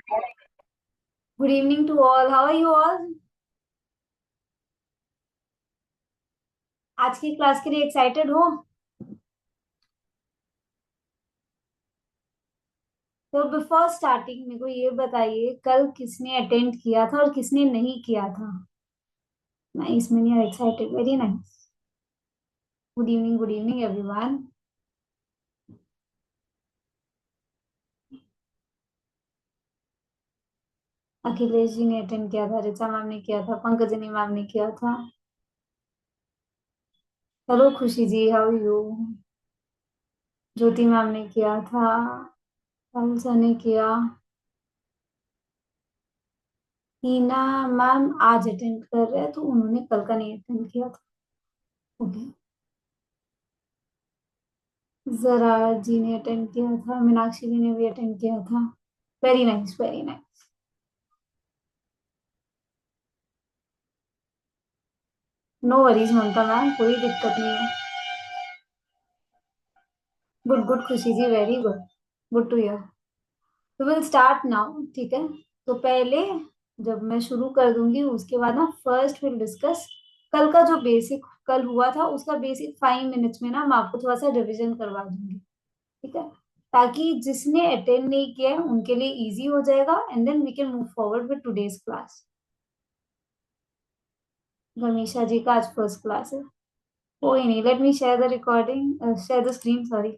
Good evening to all. How are you all? आज की class के लिए एक्साइटेड हो? तो बिफोर स्टार्टिंग मेरे को ये बताइए कल किसने अटेंड किया था और किसने नहीं किया था? Nice, many are excited, very nice. Good evening everyone. Akhilesh ji ने अटेंड किया था, ऋचा मैम ने किया था, पंकजनी मैम ने किया था। हेलो खुशी जी, हाउ यू? ज्योति मैम ने किया था, राहुल सर ने किया। हीना मैम आज अटेंड कर रहे हैं तो उन्होंने कल का नहीं अटेंड किया था। ओके। जरा जी ने अटेंड किया था, मीनाक्षी जी ने भी अटेंड किया था। Very nice, very nice. No worries Mamta ma'am, कोई दिक्कत नहीं है। Good good Khushi ji, very good. Good to hear. तो विल स्टार्ट नाउ, ठीक है? तो पहले जब मैं शुरू कर दूंगी उसके बाद ना फर्स्ट विल डिस्कस कल का जो बेसिक कल हुआ था उसका बेसिक 5 मिनट्स में ना मैं आपको थोड़ा सा रिवीजन करवा दूंगी। ठीक है? ताकि जिसने अटेंड नहीं किया है उनके लिए इजी हो जाएगा and then we can move forward with today's class. Gamisha ji का आज फर्स्ट क्लास है। कोई नहीं, let me share the recording, share the screen, sorry.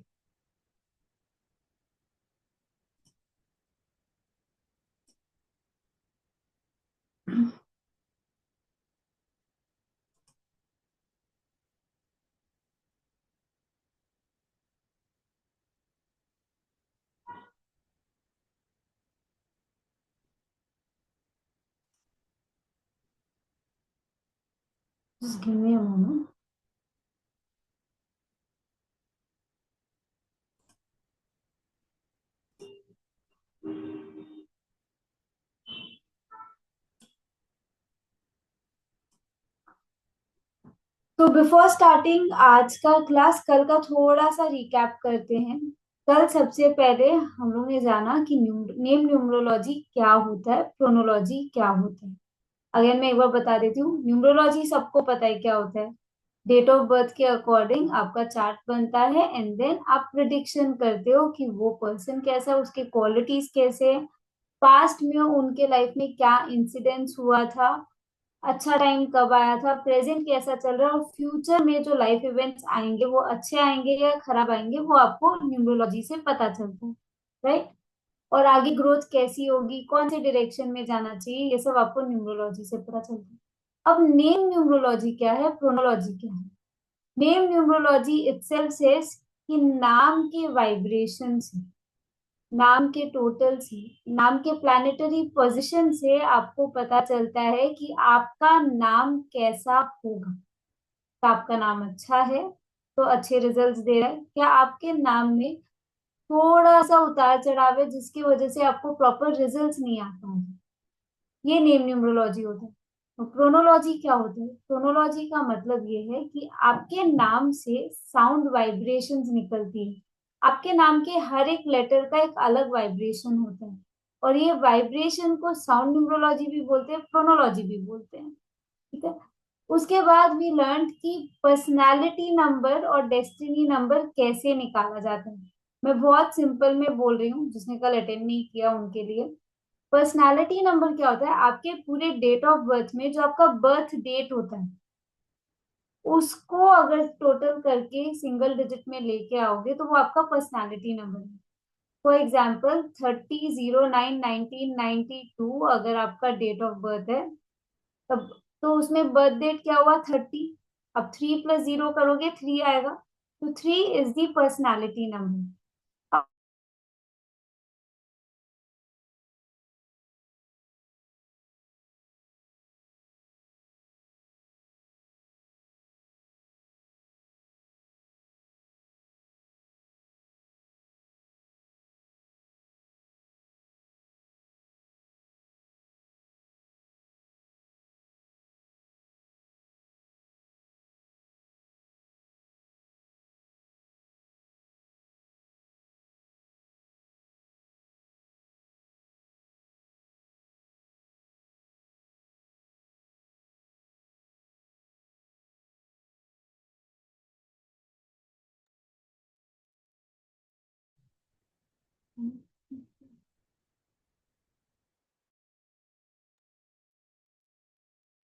Just give me a moment. तो बिफोर स्टार्टिंग आज का क्लास कल का थोड़ा सा रिकैप करते हैं। कल सबसे पहले हम लोग ने जाना कि नेम न्यूमरोलॉजी क्या होता है, प्रोनोलॉजी क्या होता है। अगेन मैं एक बार बता देती हूँ, न्यूमरोलॉजी सबको पता है क्या होता है। डेट ऑफ बर्थ के अकॉर्डिंग आपका चार्ट बनता है एंड देन आप प्रिडिक्शन करते हो कि वो पर्सन कैसा है, उसके क्वालिटीज कैसे है, पास्ट में उनके लाइफ में क्या इंसिडेंस हुआ था, अच्छा टाइम कब आया था, प्रेजेंट कैसा चल रहा है और फ्यूचर में जो लाइफ इवेंट्स आएंगे वो अच्छे आएंगे या खराब आएंगे वो आपको न्यूमरोलॉजी से पता चलता है। राइट? और आगे ग्रोथ कैसी होगी, कौन से डायरेक्शन में जाना चाहिए, ये सब आपको न्यूमरोलॉजी से पता चलता है। अब नेम न्यूमरोलॉजी क्या है, प्रोनोलॉजी क्या है? नेम न्यूमरोलॉजी इटसेल्फ सेज कि नाम के वाइब्रेशन से, नाम के टोटल से, नाम के प्लैनेटरी पोजीशन से आपको पता चलता है कि आपका नाम कैसा होगा। तो आपका नाम अच्छा है तो अच्छे रिजल्ट्स दे रहा है, क्या आपके नाम में थोड़ा सा उतार चढ़ाव है जिसकी वजह से आपको प्रॉपर रिजल्ट्स नहीं आ पा रहे, ये नेम न्यूमरोलॉजी होता है। तो प्रोनोलॉजी क्या होता है? प्रोनोलॉजी का मतलब ये है कि आपके नाम से साउंड वाइब्रेशंस निकलती है। आपके नाम के हर एक लेटर का एक अलग वाइब्रेशन होता है और ये वाइब्रेशन को साउंड न्यूमरोलॉजी भी बोलते हैं, प्रोनोलॉजी भी बोलते हैं। ठीक है? उसके बाद भी लर्न कि पर्सनालिटी नंबर और डेस्टिनी नंबर कैसे निकाला जाता है। मैं बहुत सिंपल में बोल रही हूँ, जिसने कल अटेंड नहीं किया उनके लिए। पर्सनालिटी नंबर क्या होता है? आपके पूरे डेट ऑफ बर्थ में जो आपका बर्थ डेट होता है उसको अगर टोटल करके सिंगल डिजिट में लेके आओगे तो वो आपका पर्सनालिटी नंबर है। फॉर एग्जाम्पल 30/9/1992 अगर आपका डेट ऑफ बर्थ है तब, तो उसमें बर्थ डेट क्या हुआ, 30। अब 3 + 0 करोगे 3 आएगा, तो 3 is the personality number.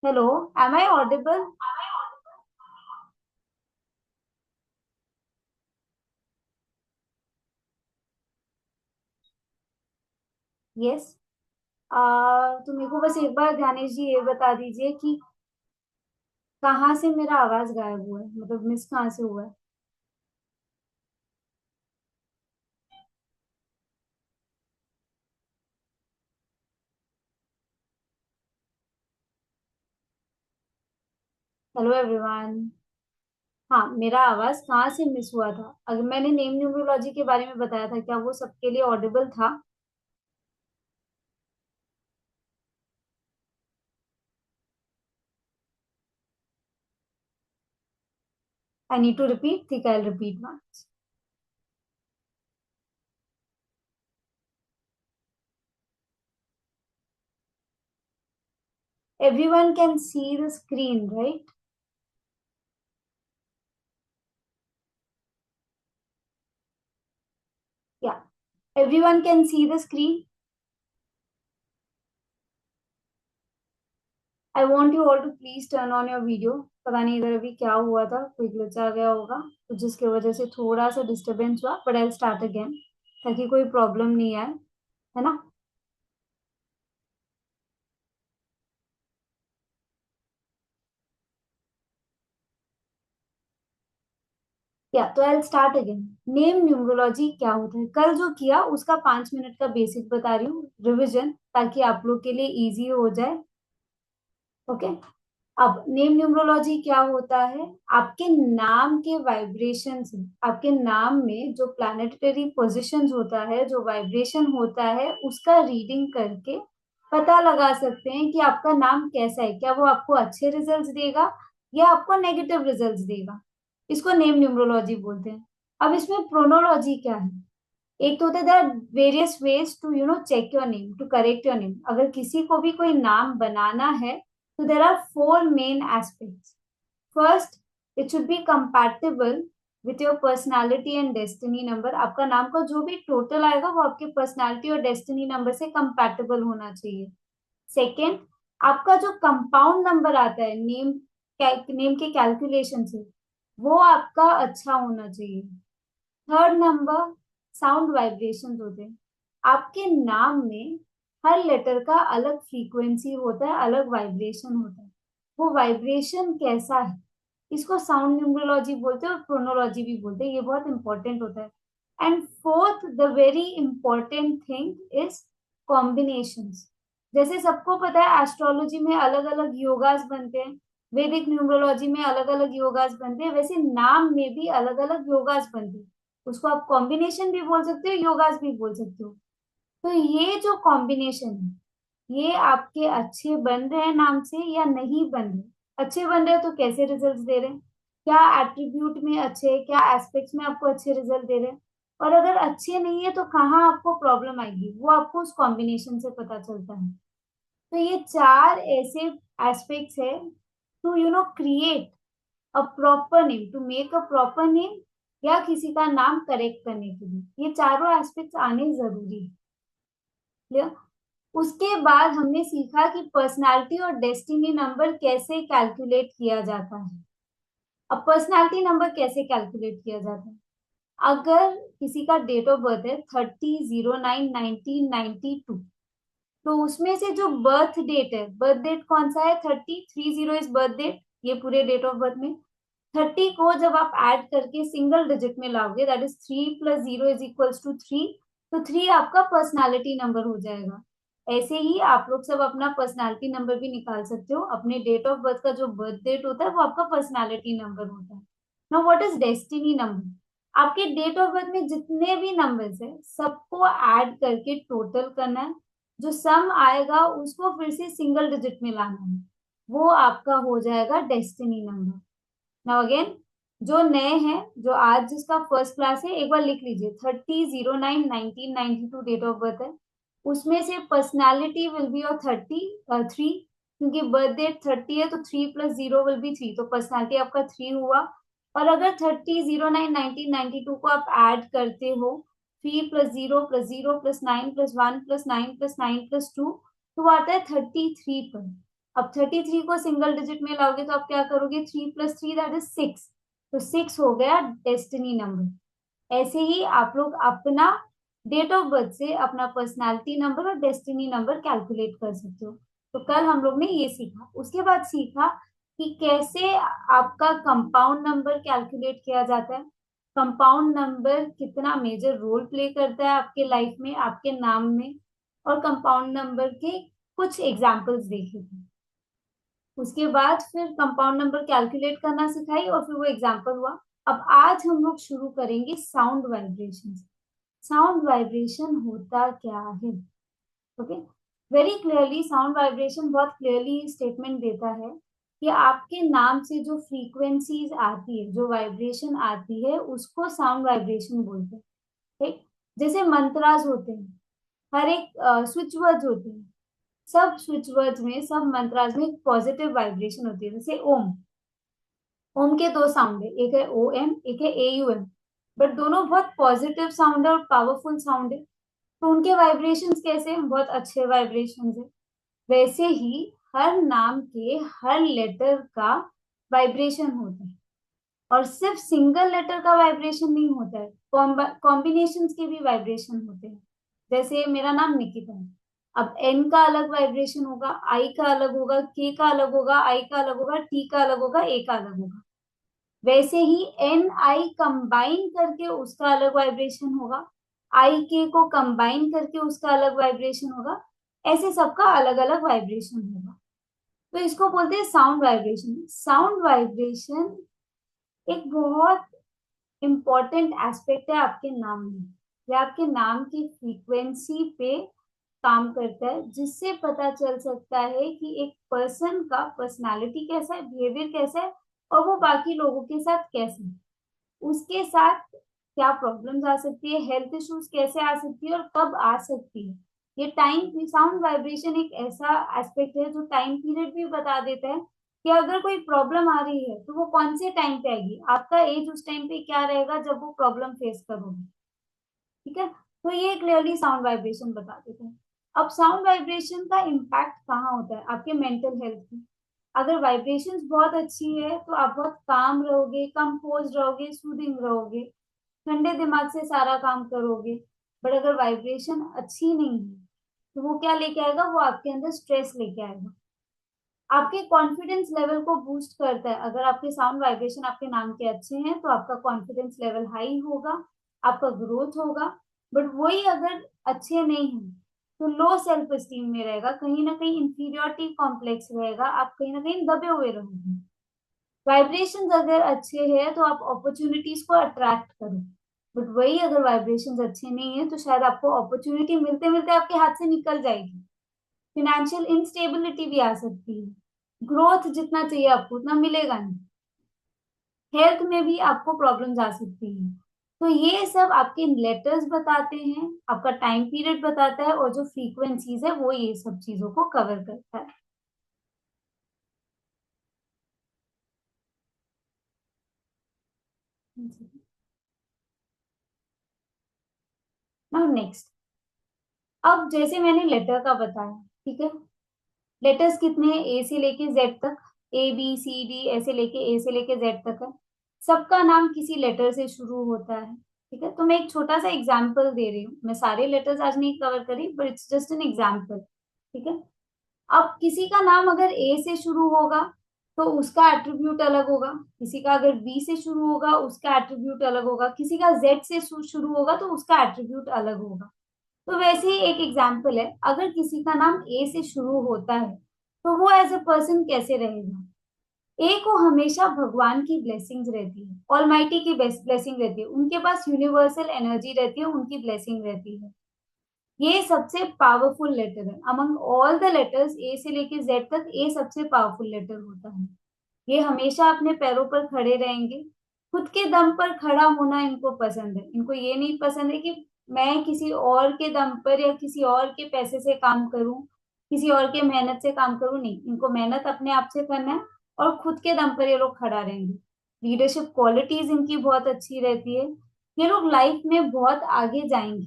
Hello, am I audible? Yes. तो मेरे को बस एक बार ध्यानेश जी ये बता दीजिए कि कहाँ से मेरा आवाज गायब हुआ है, मतलब मिस कहाँ से हुआ है? Hello everyone. हाँ, मेरा आवाज कहाँ से मिस हुआ था? अगर मैंने नेम न्यूमरोलॉजी के बारे में बताया था, क्या वो सबके लिए ऑडिबल था? आई नीड टू रिपीट, ठीक, I repeat once. Everyone can see the screen, right? Yeah, everyone can see the screen. I want you all to please turn on your video. पता नहीं इधर अभी क्या हुआ था, कोई ग्लिच आ गया होगा, तो जिसकी वजह से थोड़ा सा डिस्टरबेंस हुआ, बट आई स्टार्ट अगेन ताकि कोई प्रॉब्लम नहीं आए, है ना? या तो I start again. Name numerology क्या होता है, कल जो किया उसका 5 मिनट का बेसिक बता रही हूँ, रिविजन, ताकि आप लोग के लिए इजी हो जाए। ओके। अब नेम न्यूमरोलॉजी क्या होता है? आपके नाम के वाइब्रेशन से, आपके नाम में जो प्लैनेटरी पोजीशंस होता है, जो वाइब्रेशन होता है, उसका रीडिंग करके पता लगा सकते हैं कि आपका नाम कैसा है, क्या वो आपको अच्छे रिजल्ट्स देगा या आपको नेगेटिव रिजल्ट्स देगा। इसको नेम न्यूमरोलॉजी बोलते हैं। अब इसमें प्रोनोलॉजी क्या है? एक तो होता है there various ways to check your name, to correct your name. अगर किसी को भी कोई नाम बनाना है तो there are four main aspects. First, it should be compatible with your personality and destiny number. आपका नाम का जो भी टोटल आएगा वो आपके पर्सनालिटी और डेस्टिनी नंबर से कंपैटिबल होना चाहिए। सेकेंड, आपका जो कंपाउंड नंबर आता है नेम, नेम के कैलकुलेशन से, वो आपका अच्छा होना चाहिए। थर्ड नंबर, साउंड वाइब्रेशंस होते हैं। आपके नाम में हर लेटर का अलग फ्रीक्वेंसी होता है, अलग वाइब्रेशन होता है। वो वाइब्रेशन कैसा है, इसको साउंड न्यूमरोलॉजी बोलते हैं और प्रोनोलॉजी भी बोलते हैं। ये बहुत इंपॉर्टेंट होता है। And fourth, the very important thing is combinations. जैसे सबको पता है एस्ट्रोलॉजी में अलग अलग योगास बनते हैं, वैदिक न्यूमरोलॉजी में अलग अलग योगास बनते हैं, वैसे नाम में भी अलग अलग योगास बनते हैं। उसको आप कॉम्बिनेशन भी बोल सकते हो, योगास भी बोल सकते हो। तो ये जो कॉम्बिनेशन है, ये आपके अच्छे बन रहे हैं नाम से या नहीं बन रहे? अच्छे बन रहे हैं तो कैसे रिजल्ट्स दे रहे हैं, क्या एट्रीब्यूट में अच्छे, क्या एस्पेक्ट्स में आपको अच्छे रिजल्ट दे रहे हैं? और अगर अच्छे नहीं है तो कहाँ आपको प्रॉब्लम आएगी, वो आपको उस कॉम्बिनेशन से पता चलता है। तो ये चार ऐसे एस्पेक्ट्स है to create a proper name, to make a proper name, या किसी का नाम करेक्ट करने के लिए ये चारों एस्पेक्ट्स आने जरूरी है। क्लियर? उसके बाद हमने सीखा कि पर्सनालिटी और डेस्टिनी नंबर कैसे कैलकुलेट किया जाता है। अब पर्सनालिटी नंबर कैसे कैलकुलेट किया जाता है? अगर किसी का डेट ऑफ बर्थ है 30/09/1992, तो उसमें से जो बर्थ डेट है, बर्थ डेट कौन सा है? 30 इज बर्थ डेट, ये पूरे डेट ऑफ बर्थ में 30 को जब आप ऐड करके सिंगल डिजिट में लाओगे, दैट इज 3 + 0 = 3, तो 3 आपका पर्सनालिटी नंबर हो जाएगा। ऐसे ही आप लोग सब अपना पर्सनालिटी नंबर भी निकाल सकते हो। अपने डेट ऑफ बर्थ का जो बर्थ डेट होता है वो आपका पर्सनालिटी नंबर होता है। Now what is destiny number? आपके डेट ऑफ बर्थ में जितने भी नंबर्स है सबको ऐड करके टोटल करना है। जो सम आएगा उसको फिर से सिंगल डिजिट में लाना है, वो आपका हो जाएगा डेस्टिनी नंबर। नाउ अगेन, जो नए हैं, जो आज जिसका फर्स्ट क्लास है, एक बार लिख लीजिए 30/09/1992 डेट ऑफ बर्थ है। उसमें से पर्सनालिटी विल बी और 33, क्योंकि बर्थ डेट 30 है तो 3 + 0 = 3, तो पर्सनालिटी आपका 3 हुआ। और अगर 30/09/1992 को आप ऐड करते हो 3 + 0 + 0 + 9 + 9 + 2, तो वो आता है 33 पर। अब 33 को सिंगल डिजिट में लाओगे तो आप क्या करोगे, 3 + 3 दैट इज 6, तो 6 हो गया डेस्टिनी नंबर। ऐसे ही आप लोग अपना डेट ऑफ बर्थ से अपना पर्सनालिटी नंबर और डेस्टिनी नंबर कैलकुलेट कर सकते हो। तो कल हम लोग ने ये सीखा। उसके बाद सीखा कि कैसे आपका कंपाउंड नंबर कैलकुलेट किया जाता है, कंपाउंड नंबर कितना मेजर रोल प्ले करता है आपके लाइफ में, आपके नाम में, और कंपाउंड नंबर के कुछ एग्जाम्पल्स देखे थे। उसके बाद फिर कंपाउंड नंबर कैलकुलेट करना सिखाई और फिर वो एग्जाम्पल हुआ। अब आज हम लोग शुरू करेंगे साउंड वाइब्रेशन। साउंड वाइब्रेशन होता क्या है? Okay, very clearly sound vibration बहुत क्लियरली स्टेटमेंट देता है कि आपके नाम से जो फ्रीक्वेंसीज आती है, जो वाइब्रेशन आती है, उसको साउंड वाइब्रेशन बोलते हैं। ठीक, जैसे मंत्रास होते हैं, हर एक स्विच वर्ड्स होते हैं, सब स्विच वर्ड्स में, सब मंत्रास में पॉजिटिव वाइब्रेशन होती है। जैसे ओम, ओम के दो साउंड है, एक है ओ एम, एक है ए यू एम, बट दोनों बहुत पॉजिटिव साउंड है और पावरफुल साउंड है। तो उनके वाइब्रेशंस कैसे हैं? बहुत अच्छे वाइब्रेशंस है। वैसे ही हर नाम के हर लेटर का वाइब्रेशन होता है, और सिर्फ सिंगल लेटर का वाइब्रेशन नहीं होता है, कॉम्बिनेशंस के भी वाइब्रेशन होते हैं। जैसे मेरा नाम निकिता है, अब एन का अलग वाइब्रेशन होगा, आई का अलग होगा, के का अलग होगा, आई का अलग होगा, टी का अलग होगा, ए का अलग होगा। वैसे ही एन आई कंबाइन करके उसका अलग वाइब्रेशन होगा, आई के को कंबाइन करके उसका अलग वाइब्रेशन होगा, ऐसे सबका अलग अलग वाइब्रेशन होगा। तो इसको बोलते हैं साउंड वाइब्रेशन। साउंड वाइब्रेशन एक बहुत इंपॉर्टेंट एस्पेक्ट है आपके नाम में। यह आपके नाम की फ्रीक्वेंसी पे काम करता है, जिससे पता चल सकता है कि एक पर्सन का पर्सनालिटी कैसा है, बिहेवियर कैसा है, और वो बाकी लोगों के साथ कैसे है, उसके साथ क्या प्रॉब्लम्स आ सकती है, हेल्थ इश्यूज कैसे आ सकती है और कब आ सकती है। ये टाइम, साउंड वाइब्रेशन एक ऐसा एस्पेक्ट है जो टाइम पीरियड भी बता देता है कि अगर कोई प्रॉब्लम आ रही है तो वो कौन से टाइम पे आएगी, आपका एज उस टाइम पे क्या रहेगा जब वो प्रॉब्लम फेस करोगे। ठीक है, तो ये क्लियरली साउंड वाइब्रेशन बता देते हैं। अब साउंड वाइब्रेशन का इम्पैक्ट कहाँ होता है? आपके मेंटल हेल्थ में। अगर वाइब्रेशंस बहुत अच्छी है तो आप बहुत काम रहोगे, कंपोज रहोगे, सूदिंग रहोगे, ठंडे दिमाग से सारा काम करोगे। बट अगर वाइब्रेशन अच्छी नहीं है तो वो क्या लेके आएगा? वो आपके अंदर स्ट्रेस लेके आएगा, आपके कॉन्फिडेंस लेवल को बूस्ट करता है। अगर आपके साउंड वाइब्रेशन आपके नाम के अच्छे हैं तो आपका कॉन्फिडेंस लेवल हाई होगा, आपका ग्रोथ होगा। बट वही अगर अच्छे नहीं है तो लो सेल्फ एस्टीम में रहेगा, कहीं ना कहीं इंफीरियोरिटी कॉम्प्लेक्स रहेगा, आप कहीं ना कहीं दबे हुए रहोगे। वाइब्रेशंस अगर अच्छे हैं तो आप अपॉर्चुनिटीज को अट्रैक्ट करो, बट वही अगर वाइब्रेशंस अच्छे नहीं है तो शायद आपको अपॉर्चुनिटी मिलते मिलते आपके हाथ से निकल जाएगी। फिनेंशियल इंस्टेबिलिटी भी आ सकती है, ग्रोथ जितना चाहिए आपको उतना मिलेगा नहीं, हेल्थ में भी आपको प्रॉब्लम्स आ सकती हैं। तो ये सब आपके लेटर्स बताते हैं, आपका टाइम पीरियड बताता है, और जो फ्रीक्वेंसीज है वो ये सब चीजों को कवर करता है। नाउ नेक्स्ट, अब जैसे मैंने लेटर का बताया, ठीक है, लेटर्स कितने हैं? ए से लेके जेड तक, ए बी सी डी ऐसे लेके ए से लेके जेड तक है। सबका नाम किसी लेटर से शुरू होता है। ठीक है, तो मैं एक छोटा सा एग्जांपल दे रही हूँ, मैं सारे लेटर्स आज नहीं कवर करी, but it's just an example. ठीक है, अब किसी का नाम अगर ए से शुरू होगा तो उसका एट्रीब्यूट अलग होगा, किसी का अगर बी से शुरू होगा उसका एट्रीब्यूट अलग होगा, किसी का जेड से शुरू होगा तो उसका एट्रीब्यूट अलग होगा। तो वैसे ही एक एग्जाम्पल है, अगर किसी का नाम ए से शुरू होता है तो वो एज अ पर्सन कैसे रहेगा? ए को हमेशा भगवान की ब्लेसिंग्स रहती है, ऑलमाइटी की ब्लेसिंग रहती है, उनके पास यूनिवर्सल एनर्जी रहती है, उनकी ब्लेसिंग रहती है। ये सबसे पावरफुल लेटर है अमंग ऑल द लेटर्स, ए से लेके जेड तक ए सबसे पावरफुल लेटर होता है। ये हमेशा अपने पैरों पर खड़े रहेंगे, खुद के दम पर खड़ा होना इनको पसंद है। इनको ये नहीं पसंद है कि मैं किसी और के दम पर या किसी और के पैसे से काम करूं, किसी और के मेहनत से काम करूं, नहीं, इनको मेहनत अपने आप से करना है और खुद के दम पर ये लोग खड़ा रहेंगे। लीडरशिप क्वालिटीज इनकी बहुत अच्छी रहती है, ये लोग लाइफ में बहुत आगे जाएंगे।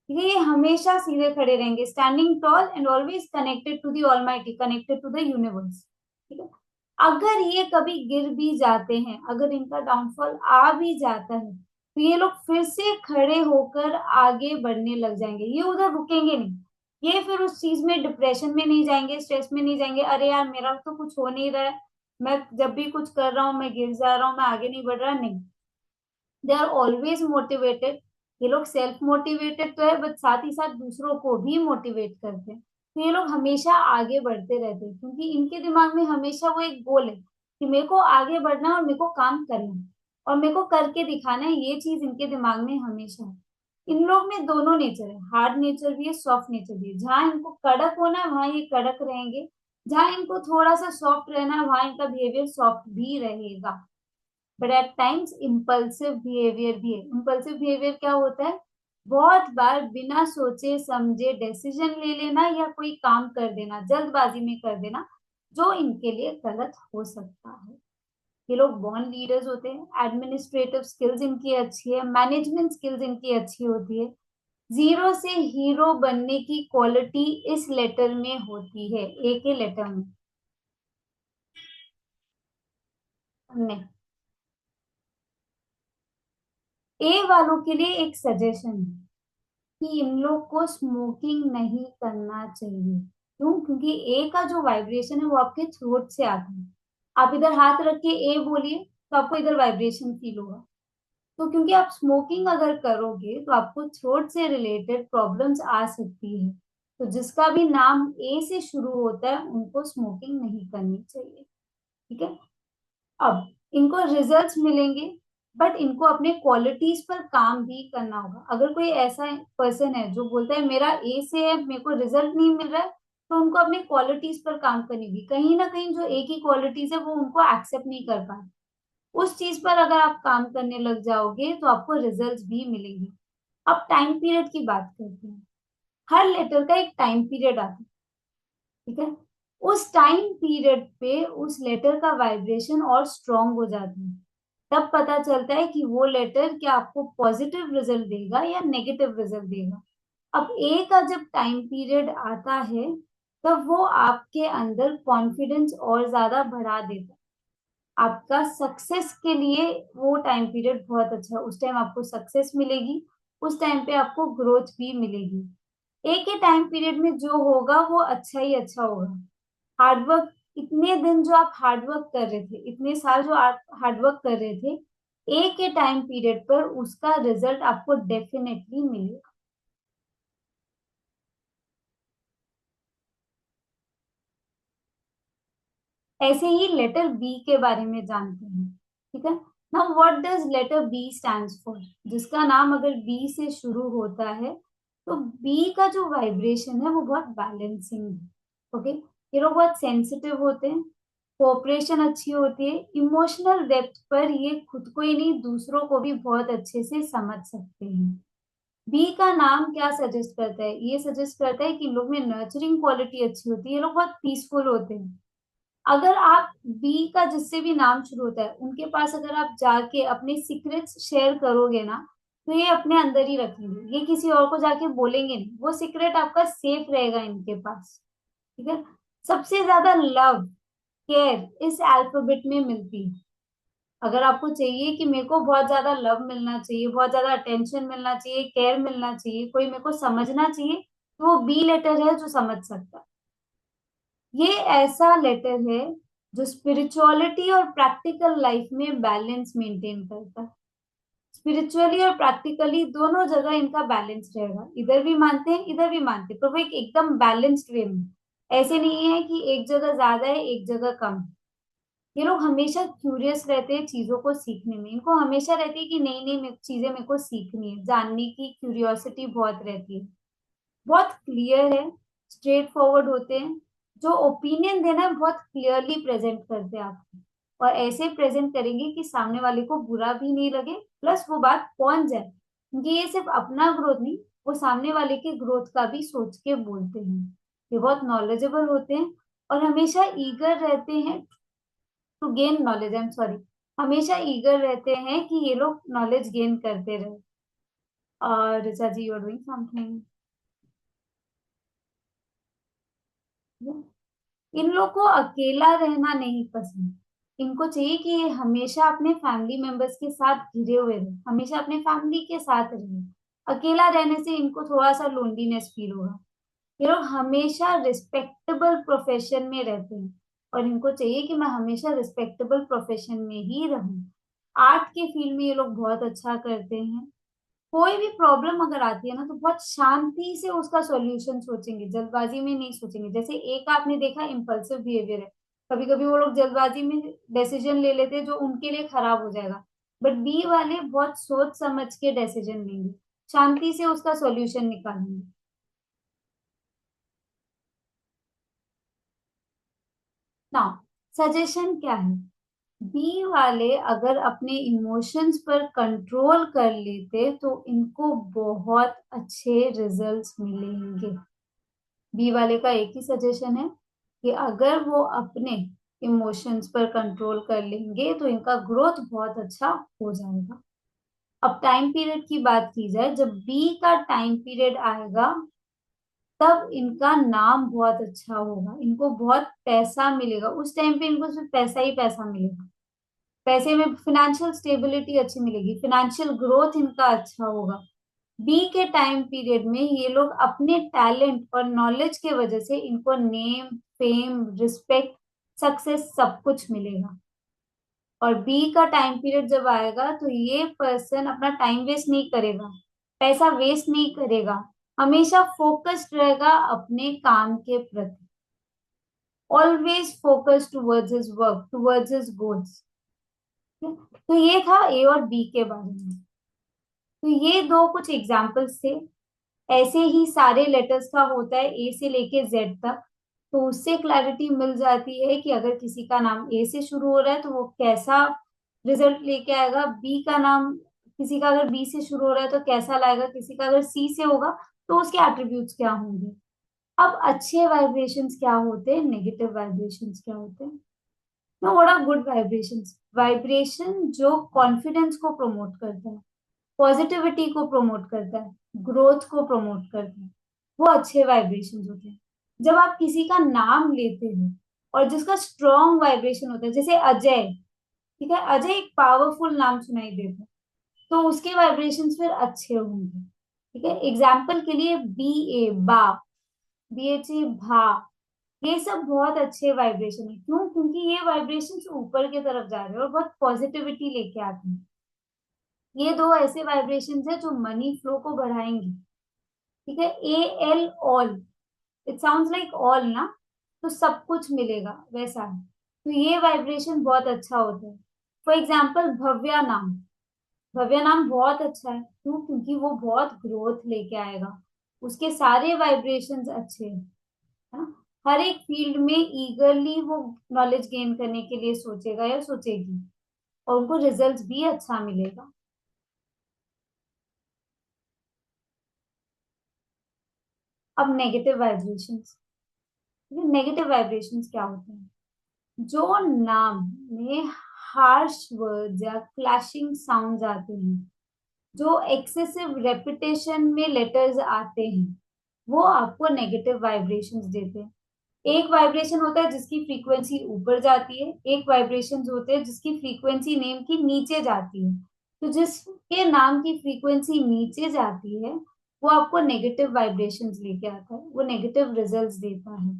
ठीक है, ये हमेशा सीधे खड़े रहेंगे, standing tall and always connected to the almighty, connected to the universe. ठीक है, अगर ये कभी गिर भी जाते हैं, अगर इनका डाउनफॉल आ भी जाता है, तो ये लोग फिर से खड़े होकर आगे बढ़ने लग जाएंगे, ये उधर रुकेंगे नहीं। ये फिर उस चीज में डिप्रेशन में नहीं जाएंगे, स्ट्रेस में नहीं जाएंगे, अरे यार मेरा तो कुछ हो नहीं रहा है, मैं जब भी कुछ कर रहा हूँ मैं गिर जा रहा हूँ, मैं आगे नहीं बढ़ रहा, नहीं। They are always motivated. ये लोग सेल्फ मोटिवेटेड तो है, बट साथ ही साथ दूसरों को भी मोटिवेट करते हैं। तो ये लोग हमेशा आगे बढ़ते रहते हैं, क्योंकि इनके दिमाग में हमेशा वो एक गोल है कि मेरे को आगे बढ़ना है और मेरे को काम करना है और मेरे को करके दिखाना है। ये चीज इनके दिमाग में हमेशा है। इन लोग में दोनों नेचर है, हार्ड नेचर भी है, सॉफ्ट नेचर भी है। जहाँ इनको कड़क होना है वहां ये कड़क रहेंगे, जहाँ इनको थोड़ा सा सॉफ्ट रहना है वहां इनका बिहेवियर सॉफ्ट भी रहेगा। But at times impulsive behaviour भी है। इम्पल्सिव बिहेवियर क्या होता है? बहुत बार बिना सोचे समझे डिसीजन ले लेना या कोई काम कर देना, जल्दबाजी में कर देना, जो इनके लिए गलत हो सकता है। ये लोग बॉर्न लीडर्स होते हैं, एडमिनिस्ट्रेटिव स्किल्स इनकी अच्छी है, मैनेजमेंट स्किल्स इनकी अच्छी होती है। जीरो से हीरो बनने की क्वालिटी इस लेटर में होती है, ए के लेटर में। ए वालों के लिए एक सजेशन है कि इन लोग को स्मोकिंग नहीं करना चाहिए। क्यों? क्योंकि ए का जो वाइब्रेशन है वो आपके थ्रोट से आता है। आप इधर हाथ रख के ए बोलिए तो आपको इधर वाइब्रेशन फील होगा। तो क्योंकि आप स्मोकिंग अगर करोगे तो आपको थ्रोट से रिलेटेड प्रॉब्लम्स आ सकती है। तो जिसका भी नाम ए से शुरू होता है उनको स्मोकिंग नहीं करनी चाहिए। ठीक है, अब इनको रिजल्ट्स मिलेंगे, बट इनको अपने क्वालिटीज पर काम भी करना होगा। अगर कोई ऐसा पर्सन है जो बोलता है मेरा ए से है, मेरे को रिजल्ट नहीं मिल रहा है, तो उनको अपने क्वालिटीज पर काम करनी होगी। कहीं ना कहीं जो ए की क्वालिटीज है वो उनको एक्सेप्ट नहीं कर पाए। उस चीज पर अगर आप काम करने लग जाओगे तो आपको रिजल्ट्स भी मिलेंगे। अब टाइम पीरियड की बात करते हैं। हर लेटर का एक टाइम पीरियड आता है। ठीक है, उस टाइम पीरियड पे उस लेटर का वाइब्रेशन और स्ट्रांग हो जाता है। तब पता चलता है कि वो लेटर क्या आपको पॉजिटिव रिजल्ट देगा या नेगेटिव रिजल्ट देगा। अब ए का जब टाइम पीरियड आता है तब वो आपके अंदर कॉन्फिडेंस और ज्यादा बढ़ा देता है। आपका सक्सेस के लिए वो टाइम पीरियड बहुत अच्छा है। उस टाइम आपको सक्सेस मिलेगी, उस टाइम पे आपको ग्रोथ भी मिलेगी। एक ही टाइम पीरियड में जो होगा वो अच्छा ही अच्छा होगा। हार्डवर्क, इतने दिन जो आप हार्डवर्क कर रहे थे, इतने साल जो आप हार्डवर्क कर रहे थे, एक के टाइम पीरियड पर उसका रिजल्ट आपको डेफिनेटली मिलेगा। ऐसे ही लेटर बी के बारे में जानते हैं। ठीक है, now what does letter B stands for? जिसका नाम अगर बी से शुरू होता है तो बी का जो वाइब्रेशन है वो बहुत बैलेंसिंग है। ओके, ये लोग बहुत सेंसिटिव होते हैं, कोऑपरेशन अच्छी होती है, इमोशनल डेप्थ पर ये खुद को ही नहीं दूसरों को भी बहुत अच्छे से समझ सकते हैं। बी का नाम क्या सजेस्ट करता है? ये सजेस्ट करता है कि इन लोग में नर्चरिंग क्वालिटी अच्छी होती है, ये लोग बहुत पीसफुल होते हैं। अगर आप बी का जिससे भी नाम शुरू होता है उनके पास अगर आप जाके अपने सीक्रेट्स शेयर करोगे ना, तो ये अपने अंदर ही रखेंगे, ये किसी और को जाके बोलेंगे नहीं, वो सीक्रेट आपका सेफ रहेगा इनके पास। ठीक है, सबसे ज्यादा लव केयर इस अल्फाबेट में मिलती है। अगर आपको चाहिए कि मेरे को बहुत ज्यादा लव मिलना चाहिए, बहुत ज्यादा अटेंशन मिलना चाहिए, केयर मिलना चाहिए, कोई मेरे को समझना चाहिए, तो वो बी लेटर है जो समझ सकता है। ये ऐसा लेटर है जो स्पिरिचुअलिटी और प्रैक्टिकल लाइफ में बैलेंस मेंटेन करता है। स्पिरिचुअली और प्रैक्टिकली दोनों जगह इनका बैलेंस रहेगा, इधर भी मानते हैं इधर भी मानते हैं, तो वो एक एकदम बैलेंस्ड वे में। ऐसे नहीं है कि एक जगह ज्यादा है एक जगह कम है। ये लोग हमेशा क्यूरियस रहते हैं चीजों को सीखने में, इनको हमेशा रहती है कि नई नई चीजें मेरे को सीखनी है, जानने की क्यूरियोसिटी बहुत रहती है। बहुत क्लियर है, स्ट्रेट फॉरवर्ड होते हैं, जो ओपिनियन देना है बहुत क्लियरली प्रेजेंट करते हैं आपको, और ऐसे प्रेजेंट करेंगे कि सामने वाले को बुरा भी नहीं लगे, प्लस वो बात पहुंच जाए, क्योंकि ये सिर्फ अपना ग्रोथ नहीं, वो सामने वाले के ग्रोथ का भी सोच के बोलते हैं। ये बहुत नॉलेजेबल होते हैं और हमेशा ईगर रहते हैं to gain knowledge, I am sorry, हमेशा ईगर रहते हैं कि ये लोग नॉलेज गेन करते रहे। और ऋचा जी, यू आर डूइंग समथिंग। इन लोग को अकेला रहना नहीं पसंद। इनको चाहिए कि ये हमेशा अपने फैमिली मेंबर्स के साथ घिरे हुए रहे, हमेशा अपने फैमिली के साथ रहे। अकेला रहने से इनको थोड़ा सा लोनलीनेस फील होगा। ये लोग हमेशा रिस्पेक्टेबल प्रोफेशन में रहते हैं, और इनको चाहिए कि मैं हमेशा रिस्पेक्टेबल प्रोफेशन में ही रहूं। आर्ट के फील्ड में ये लोग बहुत अच्छा करते हैं। कोई भी प्रॉब्लम अगर आती है ना, तो बहुत शांति से उसका सॉल्यूशन सोचेंगे, जल्दबाजी में नहीं सोचेंगे। जैसे एक आपने देखा इम्पल्सिव बिहेवियर है, कभी कभी वो लोग जल्दबाजी में डिसीजन ले लेते हैं जो उनके लिए खराब हो जाएगा। बट बी वाले बहुत सोच समझ के डिसीजन लेंगे, शांति से उसका सॉल्यूशन निकालेंगे। ना, सजेशन क्या है? बी वाले अगर अपने इमोशंस पर कंट्रोल कर लेते तो इनको बहुत अच्छे रिजल्ट्स मिलेंगे। बी वाले का एक ही सजेशन है कि अगर वो अपने इमोशंस पर कंट्रोल कर लेंगे तो इनका ग्रोथ बहुत अच्छा हो जाएगा। अब टाइम पीरियड की बात की जाए, जब बी का टाइम पीरियड आएगा तब इनका नाम बहुत अच्छा होगा, इनको बहुत पैसा मिलेगा। उस टाइम पे इनको सिर्फ पैसा ही पैसा मिलेगा। पैसे में फिनेंशियल स्टेबिलिटी अच्छी मिलेगी, फिनेंशियल ग्रोथ इनका अच्छा होगा। बी के टाइम पीरियड में ये लोग अपने टैलेंट और नॉलेज के वजह से इनको नेम, फेम, रिस्पेक्ट, सक्सेस सब कुछ मिलेगा। और बी का टाइम पीरियड जब आएगा तो ये पर्सन अपना टाइम वेस्ट नहीं करेगा, पैसा वेस्ट नहीं करेगा, हमेशा फोकस्ड रहेगा अपने काम के प्रति, always focus towards his work, towards his goals. तो ये था ए और बी के बारे में। तो ये दो कुछ एग्जाम्पल्स थे। ऐसे ही सारे लेटर्स का होता है, ए से लेके जेड तक। तो उससे क्लैरिटी मिल जाती है कि अगर किसी का नाम ए से शुरू हो रहा है तो वो कैसा रिजल्ट लेके आएगा, बी का नाम किसी का अगर बी से शुरू हो रहा है तो कैसा लाएगा, किसी का अगर सी से होगा तो उसके एट्रीब्यूट्स क्या होंगे। अब अच्छे वाइब्रेशंस क्या होते हैं, नेगेटिव वाइब्रेशंस क्या होते हैं? No, what are good vibrations? Vibration जो कॉन्फिडेंस को प्रमोट करता है, पॉजिटिविटी को प्रमोट करता है, ग्रोथ को प्रमोट करता है, वो अच्छे वाइब्रेशंस होते हैं। जब आप किसी का नाम लेते हो और जिसका स्ट्रॉन्ग वाइब्रेशन होता है, जैसे अजय, ठीक है, अजय एक पावरफुल नाम सुनाई देता है, तो उसके वाइब्रेशंस फिर अच्छे होंगे। ठीक है, एग्जाम्पल के लिए बी ए बा, बी एच ए भा, ये सब बहुत अच्छे वाइब्रेशन है। क्यों? क्योंकि ये वाइब्रेशंस ऊपर की तरफ जा रहे हैं और बहुत पॉजिटिविटी लेके आते हैं। ये दो ऐसे वाइब्रेशंस है जो मनी फ्लो को बढ़ाएंगे। ठीक है, A L all, it sounds like all ना, तो सब कुछ मिलेगा वैसा है। तो ये वाइब्रेशन बहुत अच्छा होता है। फॉर एग्जाम्पल भव्या नाम, भव्या नाम बहुत अच्छा है। क्यों? क्योंकि वो बहुत ग्रोथ लेके आएगा, उसके सारे वाइब्रेशंस अच्छे हैं, है ना। हर एक फील्ड में ईगरली वो नॉलेज गेन करने के लिए सोचेगा या सोचेगी, और उनको रिजल्ट्स भी अच्छा मिलेगा। अब नेगेटिव वाइब्रेशंस, नेगेटिव वाइब्रेशंस क्या होते हैं? जो नाम में हार्श वर्ड्स या क्लैशिंग साउंड्स आते हैं, जो एक्सेसिव रेपिटेशन में लेटर्स आते हैं, वो आपको नेगेटिव वाइब्रेशंस देते हैं। एक वाइब्रेशन होता है जिसकी फ्रीक्वेंसी ऊपर जाती है, एक वाइब्रेशन होते हैं जिसकी फ्रीक्वेंसी नेम की नीचे जाती है। तो जिसके नाम की फ्रीक्वेंसी नीचे जाती है वो आपको नेगेटिव वाइब्रेशंस लेके आता है, वो नेगेटिव रिजल्ट्स देता है,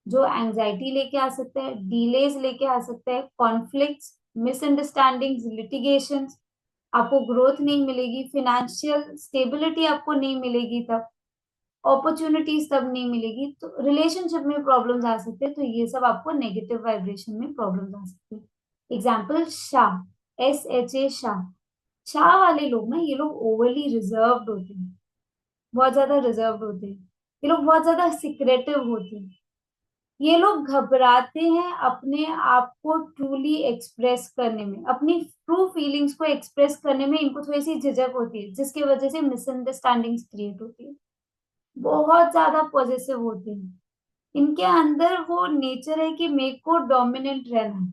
जो एंजाइटी लेके आ सकता है, डिलेज लेके आ सकता है, कॉन्फ्लिक्ट्स, मिसअंडरस्टैंडिंग्स, लिटिगेशंस। आपको ग्रोथ नहीं मिलेगी, फिनेंशियल स्टेबिलिटी आपको नहीं मिलेगी, तब अपॉर्चुनिटीज तब नहीं मिलेगी, तो रिलेशनशिप में प्रॉब्लम्स आ सकते हैं। तो ये सब आपको नेगेटिव वाइब्रेशन में प्रॉब्लम्स आ सकते हैं। Example Shah, S H A Shah. Shah वाले लोग ना, ये लोग ओवरली रिजर्व्ड होते हैं, बहुत ज्यादा रिजर्व्ड होते हैं। ये लोग बहुत ज्यादा सिक्रेटिव होते हैं। ये लोग घबराते हैं अपने आप को ट्रूली एक्सप्रेस करने में, अपनी ट्रू फीलिंग्स को एक्सप्रेस करने में इनको थोड़ी सी झिझक होती है, जिसकी वजह से मिसअंडरस्टैंडिंग्स क्रिएट होती है। बहुत ज्यादा पॉजिटिव होते हैं, इनके अंदर वो नेचर है कि मेरे को डोमिनेंट रहना है।